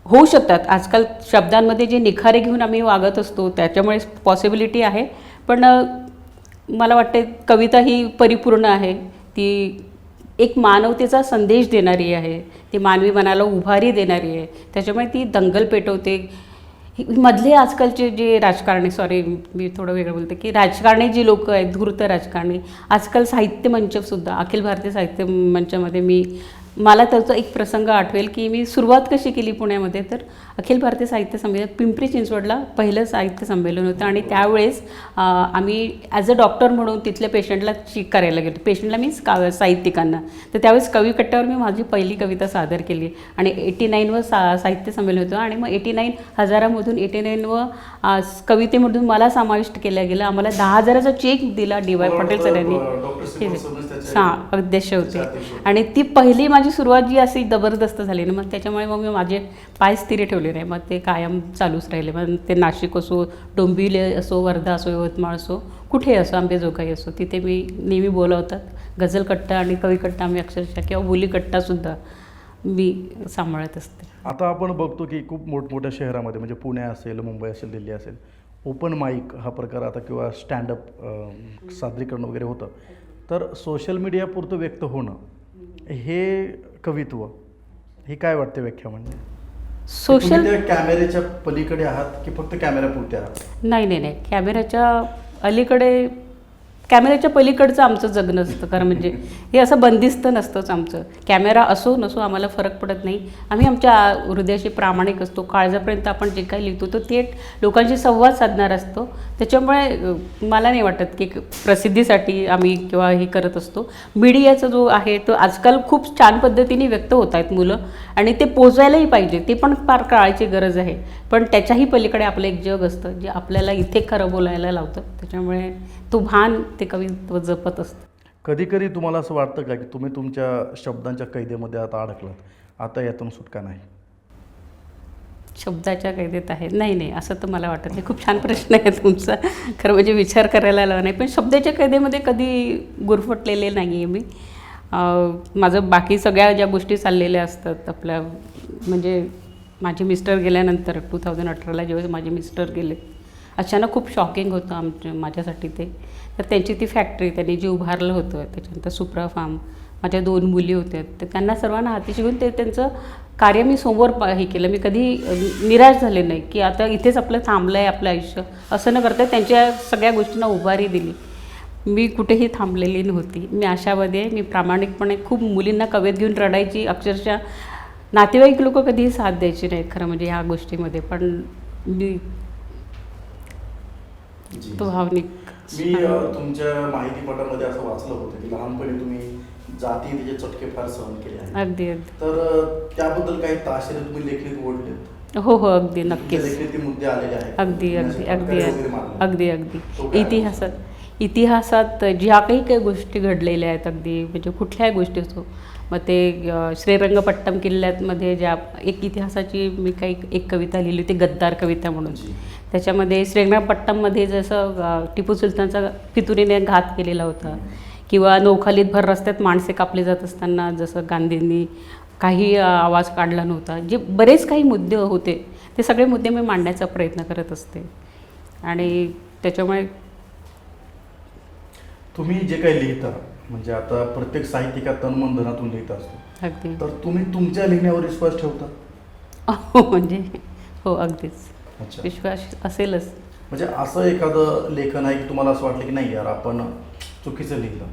Speaker 1: होऊ शकतात आजकाल शब्दांमध्ये जे निखारे घेऊन आम्ही वागत असतो त्याच्यामुळे पॉसिबिलिटी आहे, पण मला वाटते कविता ही परिपूर्ण आहे. ती एक मानवतेचा संदेश देणारी आहे, ती मानवी मनाला उभारी देणारी आहे, त्याच्यामुळे ती दंगल पेटवते. मधले आजकालचे जे राजकारणी, सॉरी मी थोडं वेगळं बोलते, की राजकारणी जी लोक आहेत, धूर्त राजकारणी, आजकाल साहित्य मंचसुद्धा, अखिल भारतीय साहित्य मंचामध्ये मला त्याचा एक प्रसंग आठवेल, की मी सुरुवात कशी केली पुण्यामध्ये. तर अखिल भारतीय साहित्य संमेलन पिंपरी चिंचवडला पहिलं साहित्य संमेलन होतं आणि त्यावेळेस आम्ही ॲज अ डॉक्टर म्हणून तिथल्या पेशंटला चीक करायला गेलो. पेशंटला मीन्स साहित्यिकांना. तर त्यावेळेस कविकट्ट्यावर मी माझी पहिली कविता सादर केली आणि 89व साहित्य संमेलन होतं आणि मग 89,000मधून 89व कवितेमधून मला समाविष्ट केलं गेलं. आम्हाला 10,000चा चेक दिला DY पाटील सरांनी, अध्यक्ष होते. आणि ती पहिली माझी सुरुवात जी अशी जबरदस्त झाली ना, मग त्याच्यामुळे मग मी माझे पाय स्थिर ठेवले नाही, मग ते कायम चालूच राहिले. मग ते नाशिक असो, डोंबिवली असो, वर्धा असो, यवतमाळ असो, कुठे असो, अंबेजोगाई असो, तिथे मी नेहमी बोलवतात. गझलकट्टा आणि कविकट्टा आम्ही अक्षरशः किंवा बोलीकट्टासुद्धा मी सांभाळत असते.
Speaker 2: आता आपण बघतो की खूप मोठमोठ्या शहरामध्ये, म्हणजे पुणे असेल, मुंबई असेल, दिल्ली असेल, ओपन माईक हा प्रकार आता किंवा स्टँडअप सादरीकरण वगैरे होतं. तर सोशल मीडियापुरतं व्यक्त होणं हे कवित्व, हे काय वाटते व्याख्या? म्हणजे सोशल कॅमेऱ्याच्या पलीकडे आहात की फक्त कॅमेऱ्यापुरते आहात?
Speaker 1: नाही, कॅमेऱ्याच्या अलीकडे, कॅमेऱ्याच्या पलीकडचं आमचं जगणं असतं. कारण म्हणजे हे असं बंदिस्त नसतंच आमचं. कॅमेरा असो नसो आम्हाला फरक पडत नाही. आम्ही आमच्या हृदयाशी प्रामाणिक असतो. काळजापर्यंत आपण जे काही लिहितो तो थेट लोकांशी संवाद साधणार असतो. त्याच्यामुळे मला नाही वाटत की प्रसिद्धीसाठी आम्ही किंवा हे करत असतो. मीडियाचा जो आहे तो आजकाल खूप छान पद्धतीने व्यक्त होत आहेत मुलं आणि ते पोचायलाही पाहिजे, ते पण फार काळाची गरज आहे. पण त्याच्याही पलीकडे आपलं एक जग असतं जे आपल्याला इथे खरं बोलायला लावतं. त्याच्यामुळे तो भान ते कवित्व जपत असतं.
Speaker 2: कधी कधी तुम्हाला असं वाटतं का की तुम्ही तुमच्या शब्दांच्या कैदेमध्ये आता अडकलात, आता यातून सुटका नाही?
Speaker 1: शब्दाच्या कैदेत आहे? नाही, असं तर मला वाटत नाही. खूप छान प्रश्न आहे तुमचा, खरं म्हणजे विचार करायला लावा नाही. पण शब्दाच्या कैदेमध्ये कधी गुरफटलेले नाही आहे मी. माझं बाकी सगळ्या ज्या गोष्टी चाललेल्या असतात आपल्या, म्हणजे माझे मिस्टर गेल्यानंतर 2018ला जेव्हा माझे मिस्टर गेले, अचानक खूप शॉकिंग होतं माझ्यासाठी ते. तर त्यांची ती फॅक्टरी त्यांनी जी उभारलं होतं, त्याच्यानंतर सुप्रा फार्म, माझ्या 2 मुली होत्या, तर त्यांना सर्वांना हाती घेऊन ते त्यांचं कार्य मी समोर हे केलं. मी कधी निराश झाले नाही की आता इथेच आपलं थांबलं आहे आपलं आयुष्य, असं न करता त्यांच्या सगळ्या गोष्टींना उभारी दिली. मी कुठेही थांबलेली नव्हती. मी आशावादी आहे. मी प्रामाणिकपणे खूप मुलींना कवेत घेऊन रडायची, अक्षरशः नातेवाईक लोक कधीही साथ द्यायची नाहीत खरं म्हणजे ह्या गोष्टीमध्ये. पण मी
Speaker 2: जी.
Speaker 1: तो भावनिक
Speaker 2: मी तुमच्या माहितीपटामध्ये असं वाचलं होतं की लहानपणी तुम्ही जाती तिचे चटके फार सहन केले आहेत.
Speaker 1: अगदी अगदी
Speaker 2: तर त्याबद्दल काही ताशेरे तुम्ही लेखणीत ओढलेत?
Speaker 1: हो हो अगदी
Speaker 2: तुमच्या
Speaker 1: नक्कीच.
Speaker 2: लेखणीत ते मुद्दे आलेले आहेत.
Speaker 1: अगदी अगदी
Speaker 2: तुम्ही
Speaker 1: अगदी
Speaker 2: असे वगैरे मांडले.
Speaker 1: अगदी अगदी
Speaker 2: तो काय
Speaker 1: इतिहासात ज्या काही गोष्टी घडलेल्या आहेत अगदी म्हणजे कुठल्याही गोष्टी असो मग ते श्रीरंगपट्टम किल्ल्यामध्ये ज्या एक इतिहासाची मी काही एक कविता लिहिली होती गद्दार कविता म्हणून.
Speaker 2: जी.
Speaker 1: त्याच्यामध्ये श्रीरंगपट्टममध्ये जसं टिपू सुलतानचा फितुरीने घात केलेला होता किंवा नौखालीत भर रस्त्यात माणसे कापले जात असताना जसं गांधींनी काही आवाज काढला नव्हता. जे बरेच काही मुद्दे होते ते सगळे मुद्दे मी मांडण्याचा प्रयत्न करत असते आणि त्याच्यामुळे
Speaker 2: तुम्ही जे काही लिहिता म्हणजे आता प्रत्येक साहित्यिका तन धनातून लिहित असतो,
Speaker 1: अगदी
Speaker 2: तर तुम्ही तुमच्या लिहिण्यावर विश्वास ठेवता?
Speaker 1: हो म्हणजे हो अगदीच
Speaker 2: अच्छा.
Speaker 1: विश्वास असेलच.
Speaker 2: म्हणजे असं एखादं लेखन आहे की तुम्हाला असं वाटलं की नाही यार आपण चुकीचं लिहिलं,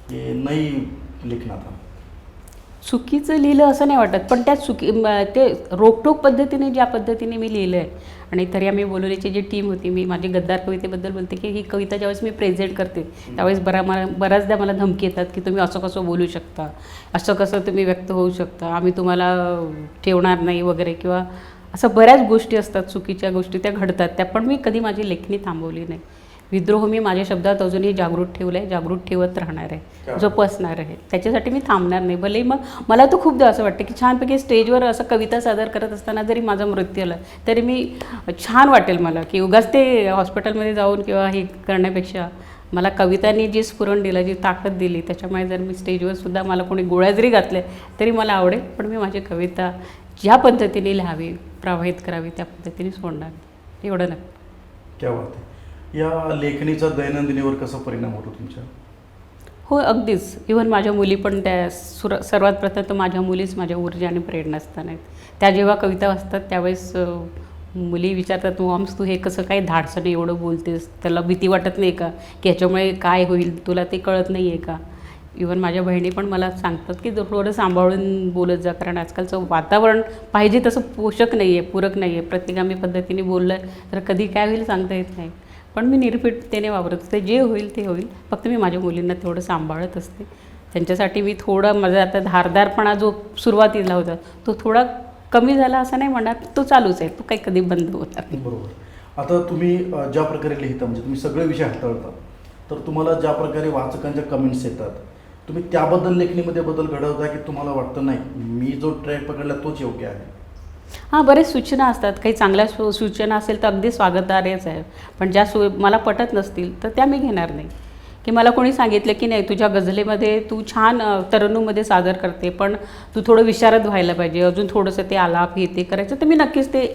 Speaker 2: की नाही लिखणार हा?
Speaker 1: चुकीचं लिहिलं असं नाही वाटत पण त्या ते रोखठोक पद्धतीने ज्या पद्धतीने मी लिहिलं आहे आणि तरी आम्ही बोलवण्याची जी टीम होती मी माझी गद्दार कवितेबद्दल बोलते की ही कविता ज्यावेळेस मी प्रेझेंट करते त्यावेळेस बऱ्याचदा मला धमकी येतात की तुम्ही असं कसं बोलू शकता, असं कसं तुम्ही व्यक्त होऊ शकता, आम्ही तुम्हाला ठेवणार नाही वगैरे किंवा असं बऱ्याच गोष्टी असतात चुकीच्या गोष्टी त्या घडतात त्या पण मी कधी माझी लेखणी थांबवली नाही. विद्रोह मी माझ्या शब्दात अजूनही जागृत ठेवलं आहे, जागृत ठेवत राहणार आहे, जोपासणार आहे. त्याच्यासाठी मी थांबणार नाही. भले मग मला तर खूपदा असं वाटतं की छानपैकी स्टेजवर असं कविता सादर करत असताना जरी माझा मृत्यू आला तरी मी छान वाटेल मला की उगाच ते हॉस्पिटलमध्ये जाऊन किंवा हे करण्यापेक्षा मला कवितांनी जी स्फुरण दिलं जी ताकद दिली त्याच्यामुळे जर मी स्टेजवर सुद्धा मला कोणी गोळ्या जरी घातल्या तरी मला आवडेल पण मी माझी कविता ज्या पद्धतीने लिहावी प्रवाहित करावी त्या पद्धतीने सोडणार एवढं नाही.
Speaker 2: क्या बात आहे. या लेखणीचा दैनंदिनीवर कसा परिणाम होतो तुमच्या?
Speaker 1: हो अगदीच. इव्हन माझ्या मुली पण त्या सर्वात प्रथम तर माझ्या मुलीच माझ्या ऊर्जा आणि प्रेरणास्थान आहेत. त्या जेव्हा कविता वाचतात त्यावेळेस मुली विचारतात मॉम्स तू हे कसं काय धाडसाने एवढं बोलतेस, त्याला भीती वाटत नाही का की ह्याच्यामुळे काय होईल तुला ते कळत नाही आहे का? इव्हन माझ्या बहिणी पण मला सांगतात की थोडं सांभाळून बोलत जा कारण आजकालचं वातावरण पाहिजे तसं पोषक नाही आहे, पूरक नाही आहे. प्रत्येकामी पद्धतीने बोललं तर कधी काय होईल सांगता येत नाही. पण मी निर्भीडतेने वावरत असते, जे होईल ते होईल. फक्त मी माझ्या मुलींना तेवढं सांभाळत असते. त्यांच्यासाठी मी थोडं माझा आता धारदारपणा जो सुरुवातीला होता तो थोडा कमी झाला असं नाही म्हणणार, तो चालूच आहे, तो काही कधी बंद होणार नाही.
Speaker 2: बरोबर. आता तुम्ही ज्या प्रकारे लिहिता म्हणजे तुम्ही सगळे विषय हाताळता, तर तुम्हाला ज्या प्रकारे वाचकांच्या कमेंट्स येतात तुम्ही त्याबद्दल लेखणीमध्ये बदल घडवता की तुम्हाला वाटतं नाही मी जो ट्रॅक पकडला तोच योग्य आहे?
Speaker 1: हां बरेच सूचना असतात. काही चांगल्या सूचना असेल तर अगदी स्वागतार्हच आहे. पण ज्या मला पटत नसतील तर त्या मी घेणार नाही. की मला कोणी सांगितलं की नाही तुझ्या गझलेमध्ये तू छान तरन्नुममध्ये सादर करते पण तू थोडं विशारद व्हायला पाहिजे, अजून थोडंसं ते आलाप हे ते करायचं तर मी नक्कीच ते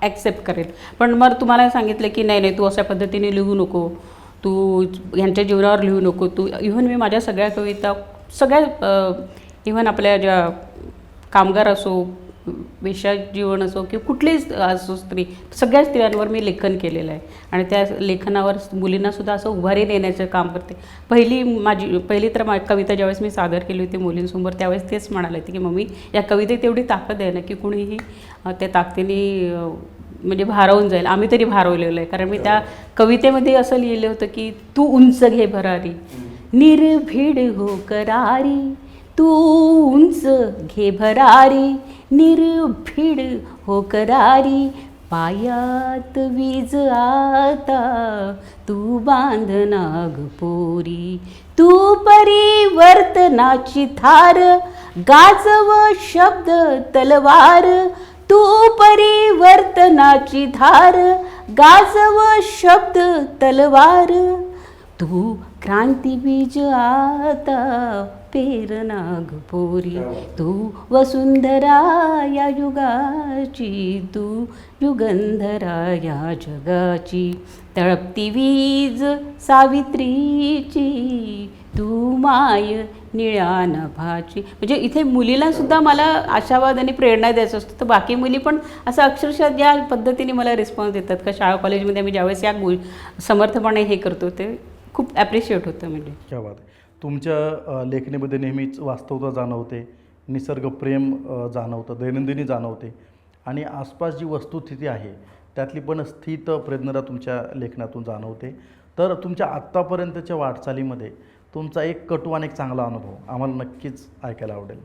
Speaker 1: ॲक्सेप्ट करेन. पण मग तुम्हाला सांगितलं की नाही नाही तू अशा पद्धतीने लिहू नको, तू ह्यांच्या जीवनावर लिहू नको. तू इव्हन मी माझ्या सगळ्या कविता सगळ्या इव्हन आपल्या ज्या कामगार असो वेश्या जीवन असो किंवा कुठलीच असो स्त्री सगळ्या स्त्रियांवर मी लेखन केलेलं आहे आणि त्या लेखनावर मुलींनासुद्धा असं उभारी देण्याचं काम करते. पहिली तर कविता ज्यावेळेस मी सादर केली होती मुलींसमोर त्यावेळेस तेच म्हणाले होते की मम्मी या कवितेत एवढी ताकद आहे ना की कुणीही त्या ताकदीने म्हणजे भारावून जाईल. आम्ही तरी भारवलेलं आहे कारण मी त्या कवितेमध्ये असं लिहिलं होतं की तू उंच घे भरारी निर्भीड हो करारी, तू उंच घे भरारी निर्भीड हो करारी, पायात वीज आता तू बांध नागपोरी, तू परिवर्तनाची थार गाजव शब्द तलवार, तू परिवर्तनाची धार गाजव शब्द तलवार, तू क्रांती बीज आता पेर नागपोरी, तू वसुंधरा या युगाची, तू युगंधरा या जगाची, तळपती वीज सावित्रीची, तू माय निळ्या नभाची. म्हणजे इथे मुलीला सुद्धा मला आशावाद आणि प्रेरणा द्यायचं असतं तर बाकी मुली पण असं अक्षरशः ज्या पद्धतीने मला रिस्पॉन्स देतात का शाळा कॉलेजमध्ये आम्ही ज्यावेळेस या समर्थपणे हे करतो ते खूप ॲप्रिशिएट होतं. म्हणजे
Speaker 2: क्या बात आहे. तुमच्या लेखणीमध्ये नेहमीच वास्तवता जाणवते, निसर्ग प्रेम जाणवतं, दैनंदिनी जाणवते आणि आसपास जी वस्तुस्थिती आहे त्यातली पण स्थित प्रज्ञता तुमच्या लेखनातून जाणवते. तर तुमच्या आत्तापर्यंतच्या वाटचालीमध्ये तुमचा एक कटू आणि एक चांगला अनुभव आम्हाला नक्कीच ऐकायला आवडेल.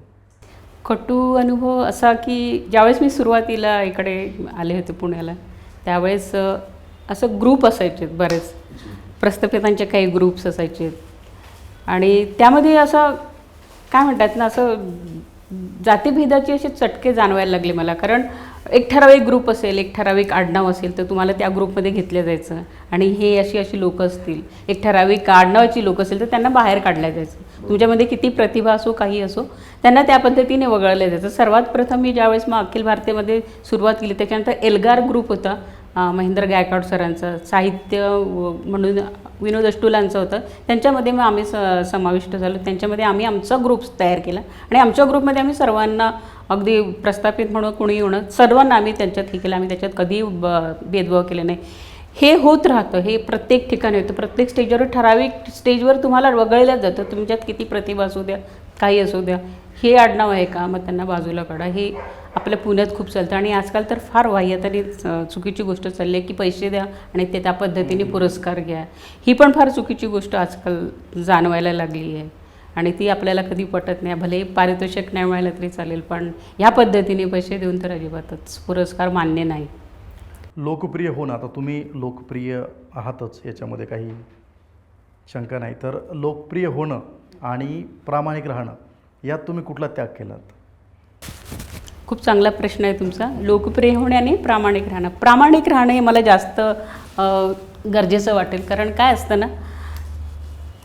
Speaker 1: कटू अनुभव असा की ज्यावेळेस मी सुरुवातीला इकडे आले होते पुण्याला, त्यावेळेस असं ग्रुप असायचे बरेच, प्रस्थापितांचे काही ग्रुप्स असायचे आणि त्यामध्ये असं काय म्हणतात ना, असं जातीभेदाचे असे चटके जाणवायला लागले मला. कारण एक ठराविक ग्रुप असेल, एक ठराविक आडनाव असेल तर तुम्हाला त्या ग्रुपमध्ये घेतलं जायचं आणि हे अशी अशी लोकं असतील, एक ठराविक आडनावाची लोकं असेल तर त्यांना बाहेर काढलं जायचं. तुमच्यामध्ये किती प्रतिभा असो, काही असो, त्यांना त्या पद्धतीने वगळलं जायचं. सर्वात प्रथम मी ज्यावेळेस मग अखिल भारतीयमध्ये सुरुवात केली, त्याच्यानंतर एल्गार ग्रुप होता महेंद्र गायकवाड सरांचं, साहित्य म्हणून विनोद अष्टुलांचं होतं, त्यांच्यामध्ये मग आम्ही समाविष्ट झालो. त्यांच्यामध्ये आम्ही आमचा ग्रुप तयार केला आणि आमच्या ग्रुपमध्ये आम्ही सर्वांना, अगदी प्रस्थापित म्हणून कोणी होणं, सर्वांना आम्ही त्यांच्यात हे केलं. आम्ही त्याच्यात कधी भेदभाव केले नाही. हे होत राहतं, हे प्रत्येक ठिकाणी होतं. प्रत्येक स्टेजवर, ठराविक स्टेजवर तुम्हाला वगळलं जातं. तुमच्यात किती प्रतिभा असू द्या, काही असू द्या, हे आडनाव आहे का, मग त्यांना बाजूला काढा. हे आपल्या पुण्यात खूप चालतं आणि आजकाल तर फार वाह्यात आणि चुकीची गोष्ट चालली आहे की पैसे द्या आणि ते त्या पद्धतीने पुरस्कार घ्या. ही पण फार चुकीची गोष्ट आजकाल जाणवायला लागली आहे आणि ती आपल्याला कधी पटत नाही. भले पारितोषिक नाही मिळालं तरी चालेल, पण ह्या पद्धतीने पैसे देऊन तर अजिबातच पुरस्कार मान्य नाही.
Speaker 2: लोकप्रिय होणं, आता तुम्ही लोकप्रिय आहातच, याच्यामध्ये काही शंका नाही. तर लोकप्रिय होणं आणि प्रामाणिक राहणं यात तुम्ही कुठला त्याग केलात?
Speaker 1: खूप चांगला प्रश्न आहे तुमचा. लोकप्रिय होणे आणि प्रामाणिक राहणं. प्रामाणिक राहणं हे मला जास्त गरजेचं वाटेल. कारण काय असतं ना,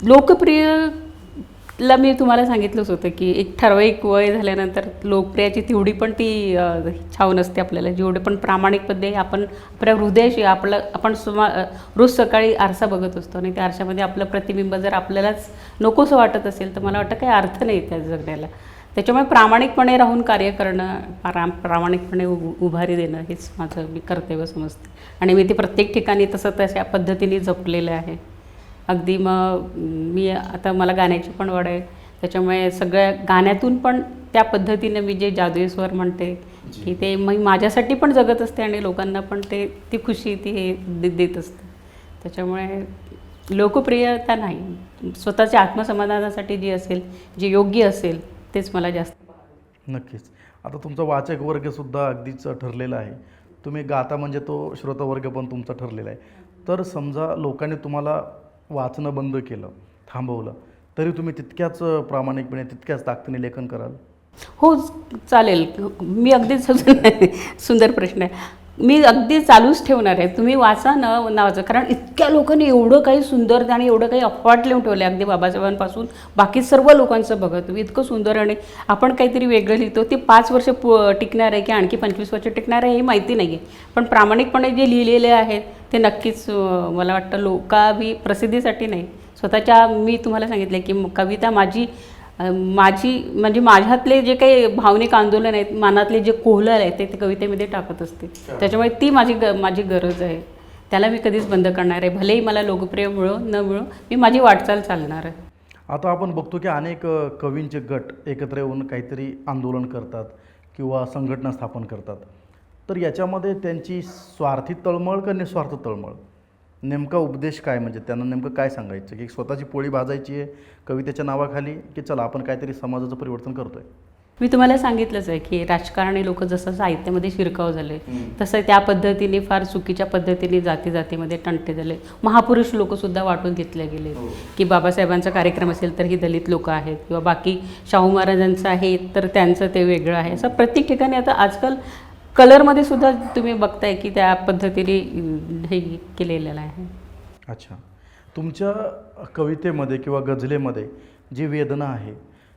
Speaker 1: लोकप्रियला मी तुम्हाला सांगितलंच होतं की एक ठराविक वय झाल्यानंतर लोकप्रियाची तेवढी पण ती छाव नसते आपल्याला, जेवढे पण प्रामाणिकपणे आपण आपल्या हृदयाशी आपण रोज सकाळी आरसा बघत असतो आणि त्या आरशामध्ये आपलं प्रतिबिंब जर आपल्यालाच नकोसं वाटत असेल तर मला वाटतं काही अर्थ नाही त्या जगण्याला. त्याच्यामुळे प्रामाणिकपणे राहून कार्य करणं, प्रामाणिकपणे उभारी देणं हेच माझं मी कर्तव्य समजते आणि मी ते प्रत्येक ठिकाणी तशा पद्धतीने जपलेलं आहे. अगदी मग मी आता मला गाण्याची पण आवड आहे, त्याच्यामुळे सगळ्या गाण्यातून पण त्या पद्धतीने मी जे जादुई स्वर म्हणते की ते मी माझ्यासाठी पण जगत असते आणि लोकांना पण ती खुशी ती हे देत असते. त्याच्यामुळे लोकप्रियता नाही, स्वतःच्या आत्मसमाधानासाठी जी असेल, जे योग्य असेल तेच मला जास्त.
Speaker 2: नक्कीच. आता तुमचा वाचक वर्गसुद्धा अगदीच ठरलेला आहे. तुम्ही गाता म्हणजे तो श्रोतावर्ग पण तुमचा ठरलेला आहे. तर समजा लोकांनी तुम्हाला वाचणं बंद केलं, थांबवलं, तरी तुम्ही तितक्याच प्रामाणिकपणे, तितक्याच ताकदीने लेखन कराल?
Speaker 1: हो, चालेल. मी अगदीच सुंदर प्रश्न आहे. मी अगदी चालूच ठेवणार आहे. तुम्ही वाचा न वाचा, कारण इतक्या लोकांनी एवढं काही सुंदर आणि एवढं काही अफवाट लिहून ठेवलं आहे. अगदी बाबासाहेबांपासून बाकी सर्व लोकांचं बघा तुम्ही, इतकं सुंदर आणि आपण काहीतरी वेगळं लिहितो. ते 5 वर्ष टिकणार आहे की आणखी 25 वर्ष टिकणार आहे हे माहिती नाही आहे, पण प्रामाणिकपणे जे लिहिलेले आहेत ते नक्कीच मला वाटतं प्रसिद्धीसाठी नाही, स्वतःच्या, मी तुम्हाला सांगितलं की कविता माझी म्हणजे माझ्यातले जे काही भावनिक आंदोलन आहेत, मनातले जे कोहलल आहे ते कवितेमध्ये टाकत असते. त्याच्यामुळे ती माझी गरज आहे. त्याला मी कधीच बंद करणार आहे. भलेही मला लोकप्रिय मिळो न मिळो, मी माझी वाटचाल चालणार आहे.
Speaker 2: आता आपण बघतो की अनेक कवींचे गट एकत्र येऊन काहीतरी आंदोलन करतात किंवा संघटना स्थापन करतात. तर याच्यामध्ये त्यांची स्वार्थी तळमळ का निस्वार्थ तळमळ, नेमका उपदेश काय, म्हणजे त्यांना नेमकं काय सांगायचं की स्वतःची पोळी भाजायची आहे कवितेच्या नावाखाली, की चला आपण काहीतरी समाजाचं परिवर्तन करतोय?
Speaker 1: मी तुम्हाला सांगितलंच आहे की राजकारणी लोक जसं साहित्यामध्ये शिरकाव झाले तसं त्या पद्धतीने फार चुकीच्या पद्धतीने जातीमध्ये तंटे झाले. महापुरुष लोकसुद्धा वाटून घेतले गेले की बाबासाहेबांचा कार्यक्रम असेल तर ही दलित लोकं आहेत किंवा बाकी शाहू महाराजांचं आहे तर त्यांचं ते वेगळं आहे. असं प्रत्येक ठिकाणी आता आजकाल कलरमध्ये सुद्धा तुम्ही बघताय की त्या पद्धतीने हे केलेलं आहे.
Speaker 2: अच्छा, तुमच्या कवितेमध्ये किंवा गझलेमध्ये जी वेदना आहे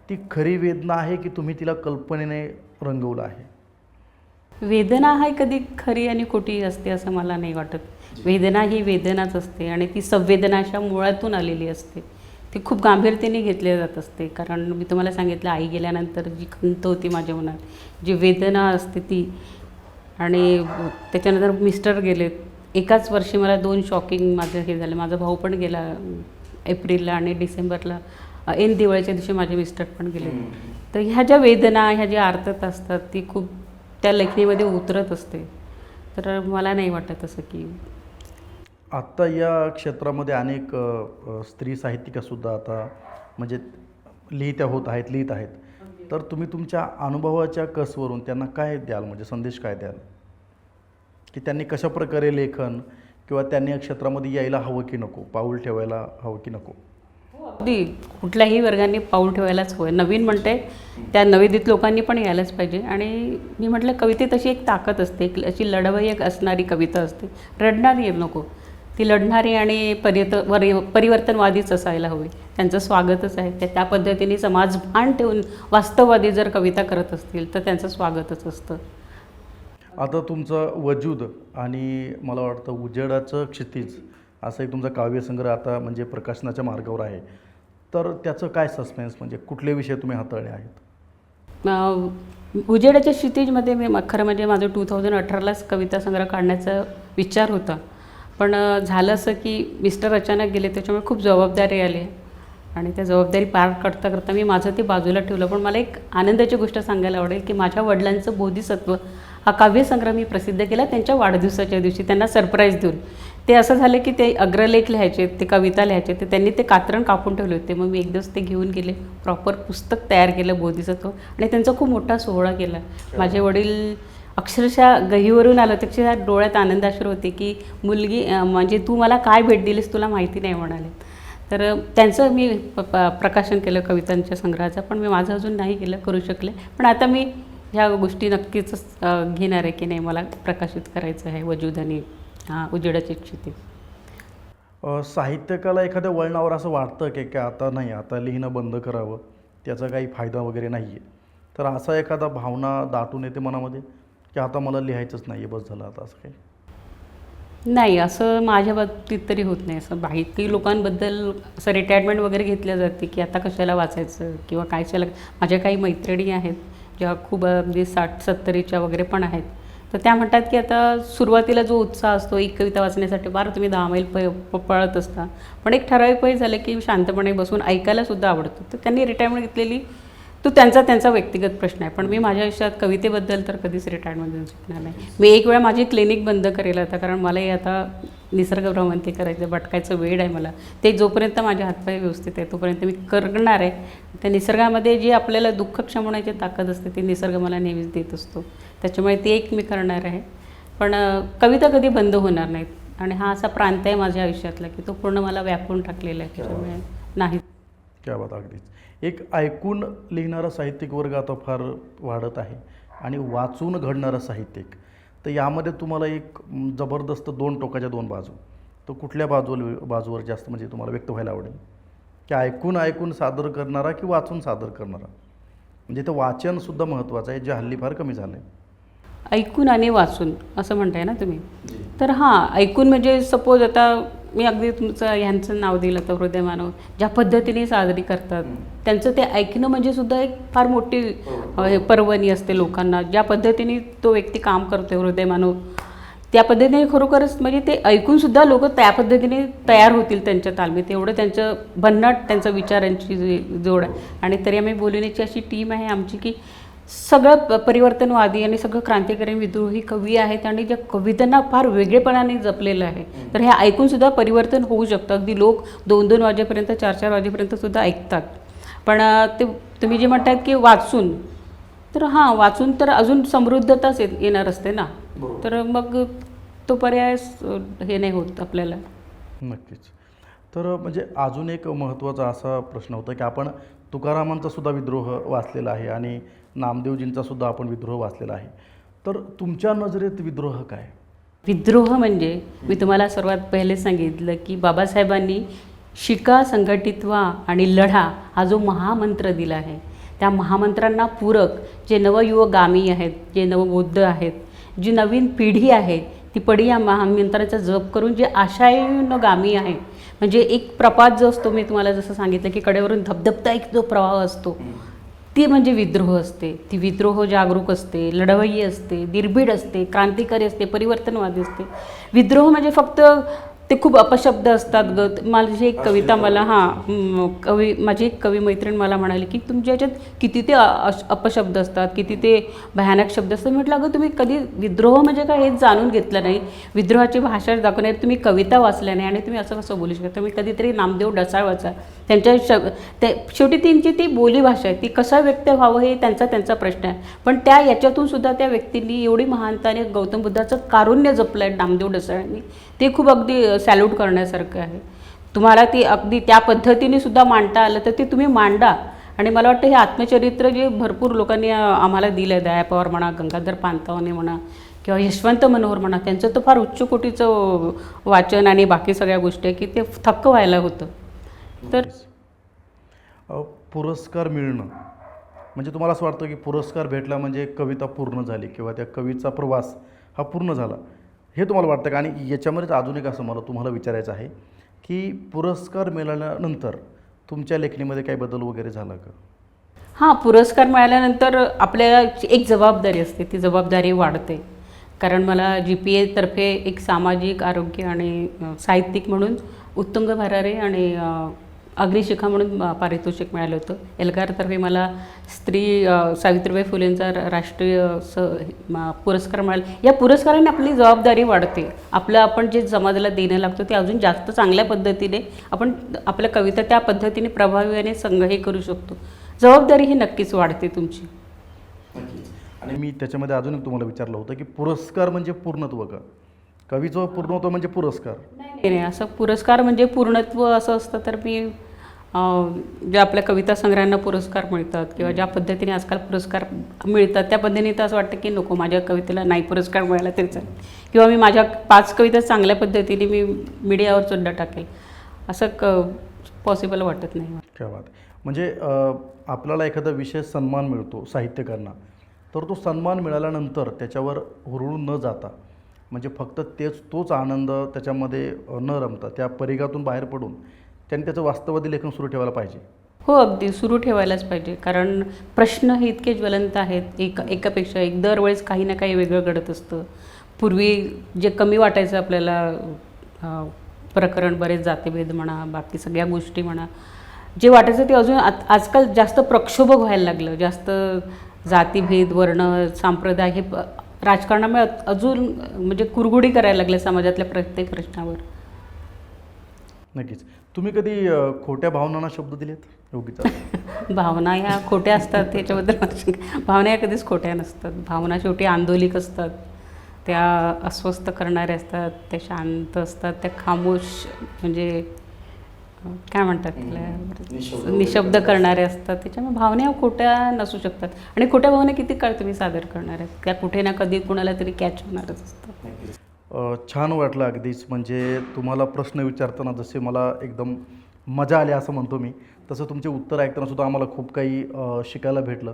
Speaker 2: ती खरी वेदना आहे की तुम्ही तिला कल्पनेने रंगवलं आहे?
Speaker 1: वेदना ही कधी खरी आणि खोटी असते असं मला नाही वाटत. वेदना ही वेदनाच असते आणि ती संवेदनाच्या मुळातून आलेली असते. ती खूप गांभीर्याने घेतली जात असते. कारण मी तुम्हाला सांगितलं, आई गेल्यानंतर जी खंत होती माझ्या मनात, जी वेदना असते ती, आणि त्याच्यानंतर मिस्टर गेले. एकाच वर्षी मला 2 शॉकिंग माझं हे झालं. माझा भाऊ पण गेला एप्रिलला आणि डिसेंबरला, ऐन दिवाळीच्या दिवशी माझे मिस्टर पण गेले. तर ह्या ज्या वेदना, ह्या ज्या आर्तता असतात ती खूप त्या लेखणीमध्ये उतरत असते. तर मला नाही वाटत असं की
Speaker 2: आत्ता या क्षेत्रामध्ये अनेक स्त्री साहित्यिकासुद्धा आता म्हणजे लिहित आहेत. तर तुम्ही तुमच्या अनुभवाच्या कसवरून त्यांना काय द्याल, म्हणजे संदेश काय द्याल, की त्यांनी कशाप्रकारे लेखन किंवा त्यांनी या क्षेत्रामध्ये यायला हवं की नको, पाऊल ठेवायला हवं की नको?
Speaker 1: अगदी कुठल्याही वर्गाने पाऊल ठेवायलाच हवं. नवीन म्हणते त्या नवोदित लोकांनी पण यायलाच पाहिजे. आणि मी म्हटलं कवितेत अशी एक ताकद असते, एक अशी लढवय्य असणारी कविता असते. रडणारी नको, ती लढणारी आणि परिवर्तनवादीच असायला हवी. त्यांचं स्वागतच आहे. त्या पद्धतीने समाजभान ठेवून वास्तववादी जर कविता करत असतील तर त्यांचं स्वागतच असतं.
Speaker 2: आता तुमचं वजूद आणि मला वाटतं उजेडाचं क्षितिज असं एक तुमचा काव्यसंग्रह आता म्हणजे प्रकाशनाच्या मार्गावर आहे. तर त्याचं काय सस्पेन्स, म्हणजे कुठले विषय तुम्ही हाताळले आहेत?
Speaker 1: उजेडाच्या क्षितिजमध्ये मी खरं म्हणजे माझं 2018लाच कविता संग्रह काढण्याचा विचार होता. पण झालं असं की मिस्टर अचानक गेले, त्याच्यामुळे खूप जबाबदारी आली आणि त्या जबाबदारी पार करता करता मी माझं ते बाजूला ठेवलं. पण मला एक आनंदाची गोष्ट सांगायला आवडेल की माझ्या वडिलांचं बोधिसत्व हा काव्यसंग्रह मी प्रसिद्ध केला त्यांच्या वाढदिवसाच्या दिवशी, त्यांना सरप्राईज देऊन. ते असं झालं की ते अग्रलेख लिहायचे, ते कविता लिहायचे, ते त्यांनी ते कात्रण कापून ठेवले होते. मग मी एक दिवस ते घेऊन गेले, प्रॉपर पुस्तक तयार केलं बोधिसत्व आणि त्यांचा खूप मोठा सोहळा केला. माझे वडील अक्षरशः गहीवरून आलं, त्याच्या डोळ्यात आनंदाश्रू होते की मुलगी म्हणजे तू मला काय भेट दिलीस तुला माहिती नाही म्हणाले. तर त्यांचं मी प्रकाशन केलं कवितांच्या संग्रहाचं, पण मी माझं अजून नाही केलं, करू शकले. पण आता मी ह्या गोष्टी नक्कीच घेणार आहे की नाही मला प्रकाशित करायचं आहे वजूद आणि उजेडाची क्षितिज.
Speaker 2: साहित्यकाला एखाद्या वळणावर असं वाटतं की आता नाही, आता लिहिणं बंद करावं, त्याचा काही फायदा वगैरे नाही आहे, तर असा एखादा भावना दाटून येते मनामध्ये की आता मला लिहायचंच नाही आहे, बस झालं आता, असं काही?
Speaker 1: नाही, असं माझ्या बाबतीत तरी होत नाही. असं काही लोकांबद्दल असं रिटायरमेंट वगैरे घेतल्या जाते की आता कशाला वाचायचं किंवा काय चला. माझ्या काही मैत्रिणी आहेत ज्या खूप अगदी 60-70च्या वगैरे पण आहेत, तर त्या म्हणतात की आता सुरुवातीला जो उत्साह असतो एक कविता वाचण्यासाठी, बार तुम्ही 10 मैल पळत असता, पण एक ठराविक वय झालं की शांतपणे बसून ऐकायलासुद्धा आवडतं. तर त्यांनी रिटायरमेंट घेतलेली तो त्यांचा व्यक्तिगत प्रश्न आहे. पण मी माझ्या आयुष्यात कवितेबद्दल तर कधीच रिटायरमेंट देऊ शकणार नाही. मी एक वेळा माझी क्लिनिक बंद करेल आता, कारण मलाही आता निसर्ग भ्रमंती करायचं, भटकायचं वेळ आहे मला. ते जोपर्यंत माझे हातपाय व्यवस्थित आहे तोपर्यंत मी करणार आहे. त्या निसर्गामध्ये जी आपल्याला दुःख क्षमवण्याची ताकद असते ती निसर्ग मला नेहमीच देत असतो. त्याच्यामुळे ते एक मी करणार आहे. पण कविता कधी बंद होणार नाहीत आणि हा असा प्रांत आहे माझ्या आयुष्यातला की तो पूर्ण मला व्यापून टाकलेला आहे. त्याच्यामुळे नाही.
Speaker 2: क्या बात. अगदीच. एक ऐकून लिहिणारा साहित्यिक वर्ग आता फार वाढत आहे आणि वाचून घडणारा साहित्यिक, तर यामध्ये तुम्हाला एक जबरदस्त 2 टोकाच्या 2 बाजू, तर कुठल्या बाजूवर जास्त म्हणजे तुम्हाला व्यक्त व्हायला आवडेल, की ऐकून सादर करणारा की वाचून सादर करणारा? म्हणजे इथं वाचनसुद्धा महत्त्वाचं आहे, जे हल्ली फार कमी झालं आहे.
Speaker 1: ऐकून आणि वाचून असं म्हणताय ना तुम्ही? तर हां, ऐकून म्हणजे सपोज आता मी अगदी तुमचं ह्यांचं नाव दिलं तर हृदयमानव ज्या पद्धतीने साजरी करतात, त्यांचं ते ऐकणं म्हणजे सुद्धा एक फार मोठी पर्वणी असते लोकांना. ज्या पद्धतीने तो व्यक्ती काम करतो हृदयमानव, त्या पद्धतीने खरोखरच म्हणजे ते ऐकूनसुद्धा लोक त्या पद्धतीने तयार होतील त्यांच्या तालमीत. एवढं त्यांचं भन्नाट त्यांचं विचारांची जोड आहे. आणि तरी आम्ही बोलण्याची अशी टीम आहे आमची की सगळं परिवर्तनवादी आणि सगळं क्रांतिकारी विद्रोही कवी आहेत आणि ज्या कवितांना फार वेगळेपणाने जपलेलं आहे. तर हे ऐकूनसुद्धा परिवर्तन होऊ शकतं. अगदी लोक 2-2 वाजेपर्यंत 4-4 वाजेपर्यंतसुद्धा ऐकतात. पण ते तुम्ही जे म्हणतायत की वाचून, तर हां, वाचून तर अजून समृद्धताच येणार असते ना. तर मग तो पर्याय हे नाही होत आपल्याला.
Speaker 2: नक्कीच. तर म्हणजे अजून एक महत्त्वाचा असा प्रश्न होता की आपण तुकारामांचा सुद्धा विद्रोह वाचलेला आहे आणि नामदेवजींचा सुद्धा आपण विद्रोह वाचलेला आहे. तर तुमच्या नजरेत विद्रोह काय?
Speaker 1: विद्रोह म्हणजे मी तुम्हाला सर्वात पहिले सांगितलं की बाबासाहेबांनी शिका, संघटित व्हा आणि लढा हा जो महामंत्र दिला आहे, त्या महामंत्रांना पूरक जे नवयुवगामी आहेत, जे नवबौद्ध आहेत, जी नवीन पिढी आहे, ती पिढी या महामंत्राचा जप करून जे आशायुगामी आहे, म्हणजे एक प्रपात जो असतो, मी तुम्हाला जसं सांगितलं की कडेवरून धबधबता एक जो प्रवाह असतो, ती म्हणजे विद्रोह असते. ती विद्रोह जागरूक असते, लढवय्यी असते, निर्भीड असते, क्रांतिकारी असते, परिवर्तनवादी असते. विद्रोह म्हणजे फक्त ते खूप अपशब्द असतात माझी एक कविता मला माझी एक कवी मैत्रीण मला म्हणाली की तुमच्या ह्याच्यात किती ते अपशब्द असतात, किती ते भयानक शब्द असतात. म्हटलं अगं तुम्ही कधी विद्रोह म्हणजे काय हेच जाणून घेतलं नाही, विद्रोहाची भाषा दाखवणार, तुम्ही कविता वाचल्या नाही आणि तुम्ही असं कसं बोलू शकता. तुम्ही कधीतरी नामदेव ढसाळ वाचा, त्यांच्या ते शेवटी त्यांची ती बोलीभाषा आहे, ती कसं व्यक्त व्हावं हे त्यांचा प्रश्न आहे. पण याच्यातून सुद्धा त्या व्यक्तींनी एवढी महानताने गौतम बुद्धाचं कारुण्य जपलं आहे नामदेव ढसाळांनी, ते खूप अगदी सॅल्यूट करण्यासारखं आहे. तुम्हाला ती अगदी त्या पद्धतीने सुद्धा मांडता आलं तर ते तुम्ही मांडा. आणि मला वाटतं हे आत्मचरित्र जे भरपूर लोकांनी आम्हाला दिलं आहे, दया पवार म्हणा, गंगाधर पानतावने म्हणा किंवा यशवंत मनोहर म्हणा, त्यांचं तर फार उच्च कोटीचं वाचन आणि बाकी सगळ्या गोष्टी आहे की ते थक्क व्हायला होतं. तर
Speaker 2: पुरस्कार मिळणं म्हणजे तुम्हाला असं वाटतं की पुरस्कार भेटला म्हणजे कविता पूर्ण झाली किंवा त्या कवीचा प्रवास हा पूर्ण झाला, हे तुम्हाला वाटतं का? आणि याच्यामध्येच अजून एक असं मला तुम्हाला विचारायचं आहे की पुरस्कार मिळाल्यानंतर तुमच्या लेखणीमध्ये काही बदल वगैरे झाला का?
Speaker 1: हां, पुरस्कार मिळाल्यानंतर आपल्याला एक जबाबदारी असते, ती जबाबदारी वाढते. कारण मला GPA-तर्फे एक सामाजिक आरोग्य आणि साहित्यिक म्हणून उत्तुंग भरारे आणि अग्निशिखा म्हणून पारितोषिक मिळालं होतं. एल्गारतर्फे मला स्त्री सावित्रीबाई फुलेंचा राष्ट्रीय पुरस्कार मिळाला. या पुरस्काराने आपली जबाबदारी वाढते. आपण जे समाजाला देणं लागतं ते अजून जास्त चांगल्या पद्धतीने आपण आपल्या कविता त्या पद्धतीने प्रभावीपणे हे करू शकतो. जबाबदारी ही नक्कीच वाढते तुमची.
Speaker 2: आणि मी त्याच्यामध्ये अजून एक तुम्हाला विचारलं होतं की पुरस्कार म्हणजे पूर्णत्व का? कवीचं पूर्णत्व म्हणजे पुरस्कार
Speaker 1: नाही, असं पुरस्कार म्हणजे पूर्णत्व असं असतं तर मी ज्या आपल्या कविता संग्रहांना पुरस्कार मिळतात किंवा ज्या पद्धतीने आजकाल पुरस्कार मिळतात त्या पद्धतीने तर असं वाटतं की नको, माझ्या कवितेला नाही पुरस्कार मिळाला तरी चालेल, किंवा मी माझ्या 5 कविता चांगल्या पद्धतीने मी मीडियावर सुद्धा टाकेल, असं पॉसिबल वाटत नाही.
Speaker 2: क्या बात. म्हणजे आपल्याला एखादा विशेष सन्मान मिळतो साहित्यकारांना, तर तो सन्मान मिळाल्यानंतर त्याच्यावर हुरळून न जाता म्हणजे फक्त तोच आनंद त्याच्यामध्ये न रमता त्या परिघातून बाहेर पडून त्यांनी त्याचं वास्तवादी लेखन सुरू ठेवायला पाहिजे.
Speaker 1: हो, अगदी सुरू ठेवायलाच पाहिजे. कारण प्रश्न हे इतके ज्वलंत आहेत, एकापेक्षा एक दरवेळेस काही ना काही वेगळं घडत असतं. पूर्वी जे कमी वाटायचं आपल्याला प्रकरण, बरेच जातीभेद म्हणा, बाकी सगळ्या गोष्टी म्हणा, जे वाटायचं ते अजून आजकाल जास्त प्रक्षोभक व्हायला लागलं. जास्त जातीभेद, वर्ण, संप्रदाय हे राजकारणामुळे अजून म्हणजे कुरघोडी करायला लागल्या समाजातल्या प्रत्येक प्रश्नावर.
Speaker 2: नक्कीच. तुम्ही कधी खोट्या भावनांना शब्द दिलेत योगीचा?
Speaker 1: भावना ह्या खोट्या असतात त्याच्याबद्दल भावना ह्या कधीच खोट्या नसतात. भावना शेवटी आंदोलिक असतात, त्या अस्वस्थ करणाऱ्या असतात, त्या शांत असतात, त्या खामोश म्हणजे काय म्हणतात त्याला, निशब्द करणारे असतात. त्याच्यामुळे भावना खोट्या नसू शकतात. आणि खोट्या भावना किती काळ तुम्ही सादर करणार आहेत, त्या कुठे ना कधी कुणाला तरी कॅच होणारच असतात.
Speaker 2: छान वाटलं अगदीच. म्हणजे तुम्हाला प्रश्न विचारताना जसे मला एकदम मजा आली असं म्हणतो मी, तसं तुमचे उत्तर ऐकताना सुद्धा आम्हाला खूप काही शिकायला भेटलं,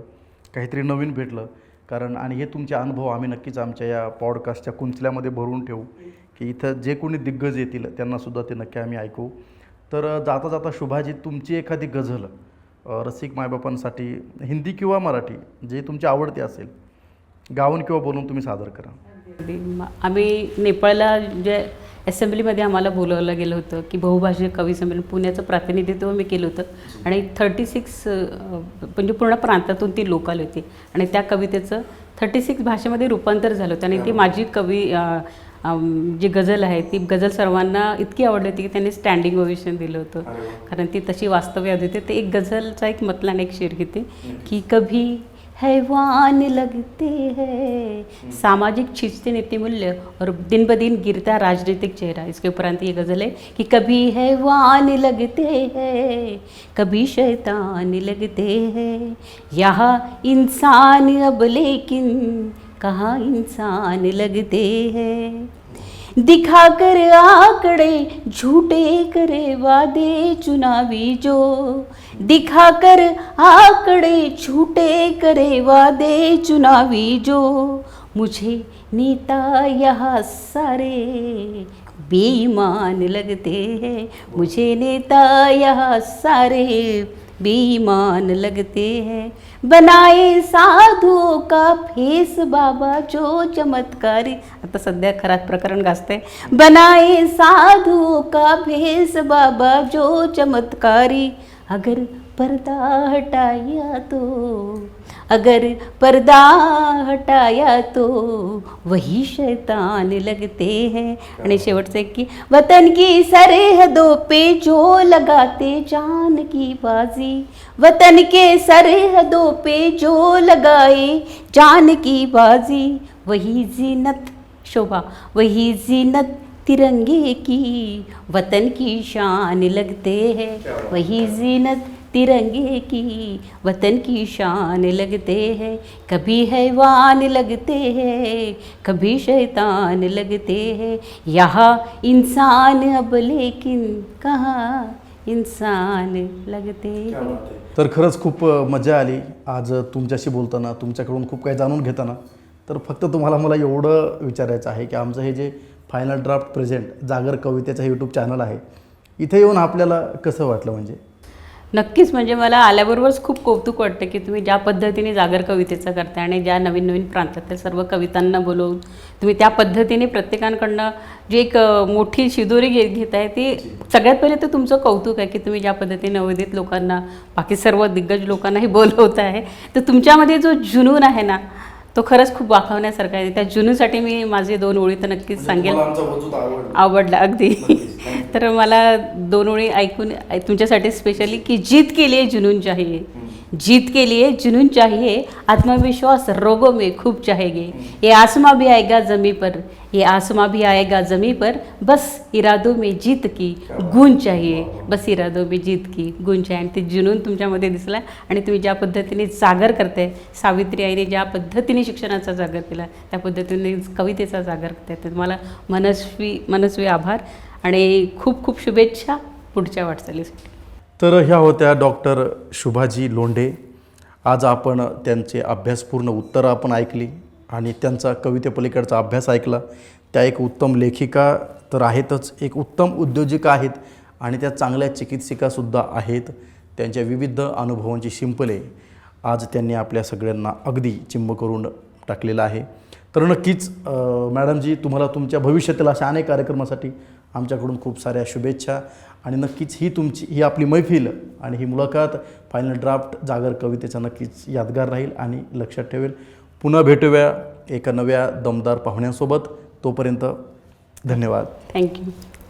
Speaker 2: काहीतरी नवीन भेटलं. कारण आणि हे तुमचे अनुभव आम्ही नक्कीच आमच्या या पॉडकास्टच्या कुंचल्यामध्ये भरून ठेवू की इथं जे कोणी दिग्गज येतील त्यांनासुद्धा ते नक्की आम्ही ऐकू. तर जाता जाता शुभाजी, तुमची एखादी गझल रसिक मायबापांसाठी हिंदी किंवा मराठी जे तुमची आवडते असेल, गाऊन किंवा बोलून तुम्ही सादर करा.
Speaker 1: आम्ही नेपाळला जे असेंब्लीमध्ये आम्हाला बोलवलं गेलं होतं की बहुभाषीय कवी संमेलन, पुण्याचं प्रातिनिधित्व मी केलं होतं. आणि 36 म्हणजे पूर्ण प्रांतातून ती लोक आली होती आणि त्या कवितेचं 36 भाषेमध्ये रूपांतर झालं होतं. आणि ती माझी जी गझल आहे ती गझल सर्वांना इतकी आवडली होती की त्यांनी स्टँडिंग ओवेशन दिलं होतं, कारण ती तशी वास्तव्यात होती. ते एक गझलचा एक मतलान एक शेर घेते की कभी हैवान लगते हैं, सामाजिक खींचते नीति मूल्य और दिन ब दिन गिरता राजनीतिक चेहरा. इसके उपरांत ये गज़ल है कि कभी हैवान लगते हैं, कभी शैतान लगते हैं, यहाँ इंसान अब लेकिन कहाँ इंसान लगते हैं, दिखाकर आंकड़े झूठे करे वादे चुनावी जो, दिखाकर आंकड़े झूठे करे वादे चुनावी जो, मुझे नेता यहाँ सारे बेईमान लगते हैं, मुझे नेता यहाँ सारे बेईमान लगते हैं, बनाए साधुओं का फेस बाबा जो चमत्कारी. आता सध्या खरात प्रकरण गाजते. बनाए साधुओं का भेस बाबा जो चमत्कारी, अगर पर्दा हटाया तो, अगर पर्दा हटाया तो वही शैतान लगते हैं. आणि शेवटचं एक की वतन की सरहदों पे जो लगाते जान की बाजी, वतन के सरहदों पे जो लगाए जान की बाजी, वही जीनत शोभा, वही जीनत तिरंगे की, वतन की शान लगते हैं, वही जीनत तिरंगे की, वतन की शान लगते हैं. कभी हैवान लगते हैं, कभी शैतान लगते हैं, यहाँ इंसान अब लेकिन कहाँ इंसान लगते हैं.
Speaker 2: तर खरंच खूप मजा आली आज तुमच्याशी बोलताना, तुमच्याकडून खूप काही जाणून घेताना. तर फक्त तुम्हाला मला एवढं विचारायचं आहे की आमचं हे जे फायनल ड्राफ्ट प्रेझेंट जागर कवितेचं यूट्यूब चॅनल आहे, इथे येऊन आपल्याला कसं वाटलं? म्हणजे
Speaker 1: नक्कीच, म्हणजे मला आल्याबरोबरच खूप कौतुक वाटतं की तुम्ही ज्या पद्धतीने जागर कवितेचं करताय आणि ज्या नवीन नवीन प्रांतातील सर्व कवितांना बोलवून तुम्ही त्या पद्धतीने प्रत्येकाकडनं जी एक मोठी शिदोरी घेत आहे, ती सगळ्यात पहिले तर तुमचं कौतुक आहे की तुम्ही ज्या पद्धतीने नवोदित लोकांना, बाकी सर्व दिग्गज लोकांनाही बोलवत आहे. तर तुमच्यामध्ये जो जुनून आहे ना, तो खरंच खूप वाखावण्यासारखा आहे. त्या जुनूसाठी मी माझे 2 ओळी तर नक्कीच सांगेल. आवडला अगदी. तर मला 2 ओळी ऐकून तुमच्यासाठी स्पेशली की जीत के लिए जुनून चाहिए, जीत के लिए जुनून चाहिए, आत्मविश्वास रोगों में खूब चाहेंगे, ये आसमां भी आएगा ज़मीं पर, ये आसमां भी आएगा ज़मीं पर, बस इरादों में जीत की गूंज चाहिए, बस इरादों में जीत की गूंज चाहिए. आणि ते जुनून तुमच्यामध्ये दिसला आणि तुम्ही ज्या पद्धतीने जागर करते, सावित्री आईने ज्या पद्धतीने शिक्षणाचा जागर केला त्या पद्धतीने कवितेचा जागर करते. तर तुम्हाला मनस्वी आभार आणि खूप खूप शुभेच्छा पुढच्या वाटचालीसाठी.
Speaker 2: तर ह्या होत्या डॉक्टर शुभाजी लोंढे. आज आपण त्यांचे अभ्यासपूर्ण उत्तरं आपण ऐकली आणि त्यांचा कवितेपलीकडचा अभ्यास ऐकला. त्या एक उत्तम लेखिका तर आहेतच, एक उत्तम उद्योजिका आहेत आणि त्या चांगल्या चिकित्सिकासुद्धा आहेत. त्यांच्या विविध अनुभवांची शिंपले आज त्यांनी आपल्या सगळ्यांना अगदी चिंब करून टाकलेलं आहे. तर नक्कीच मॅडमजी, तुम्हाला तुमच्या भविष्यातील अशा अनेक कार्यक्रमासाठी आमच्याकडून खूप साऱ्या शुभेच्छा. आणि नक्कीच ही आपली मैफिल आणि ही मुलाखत फायनल ड्राफ्ट जागर कवितेचा नक्कीच यादगार राहील आणि लक्षात ठेवेल. पुन्हा भेटूया एका नव्या दमदार पाहुण्यांसोबत. तोपर्यंत धन्यवाद.
Speaker 1: थँक्यू.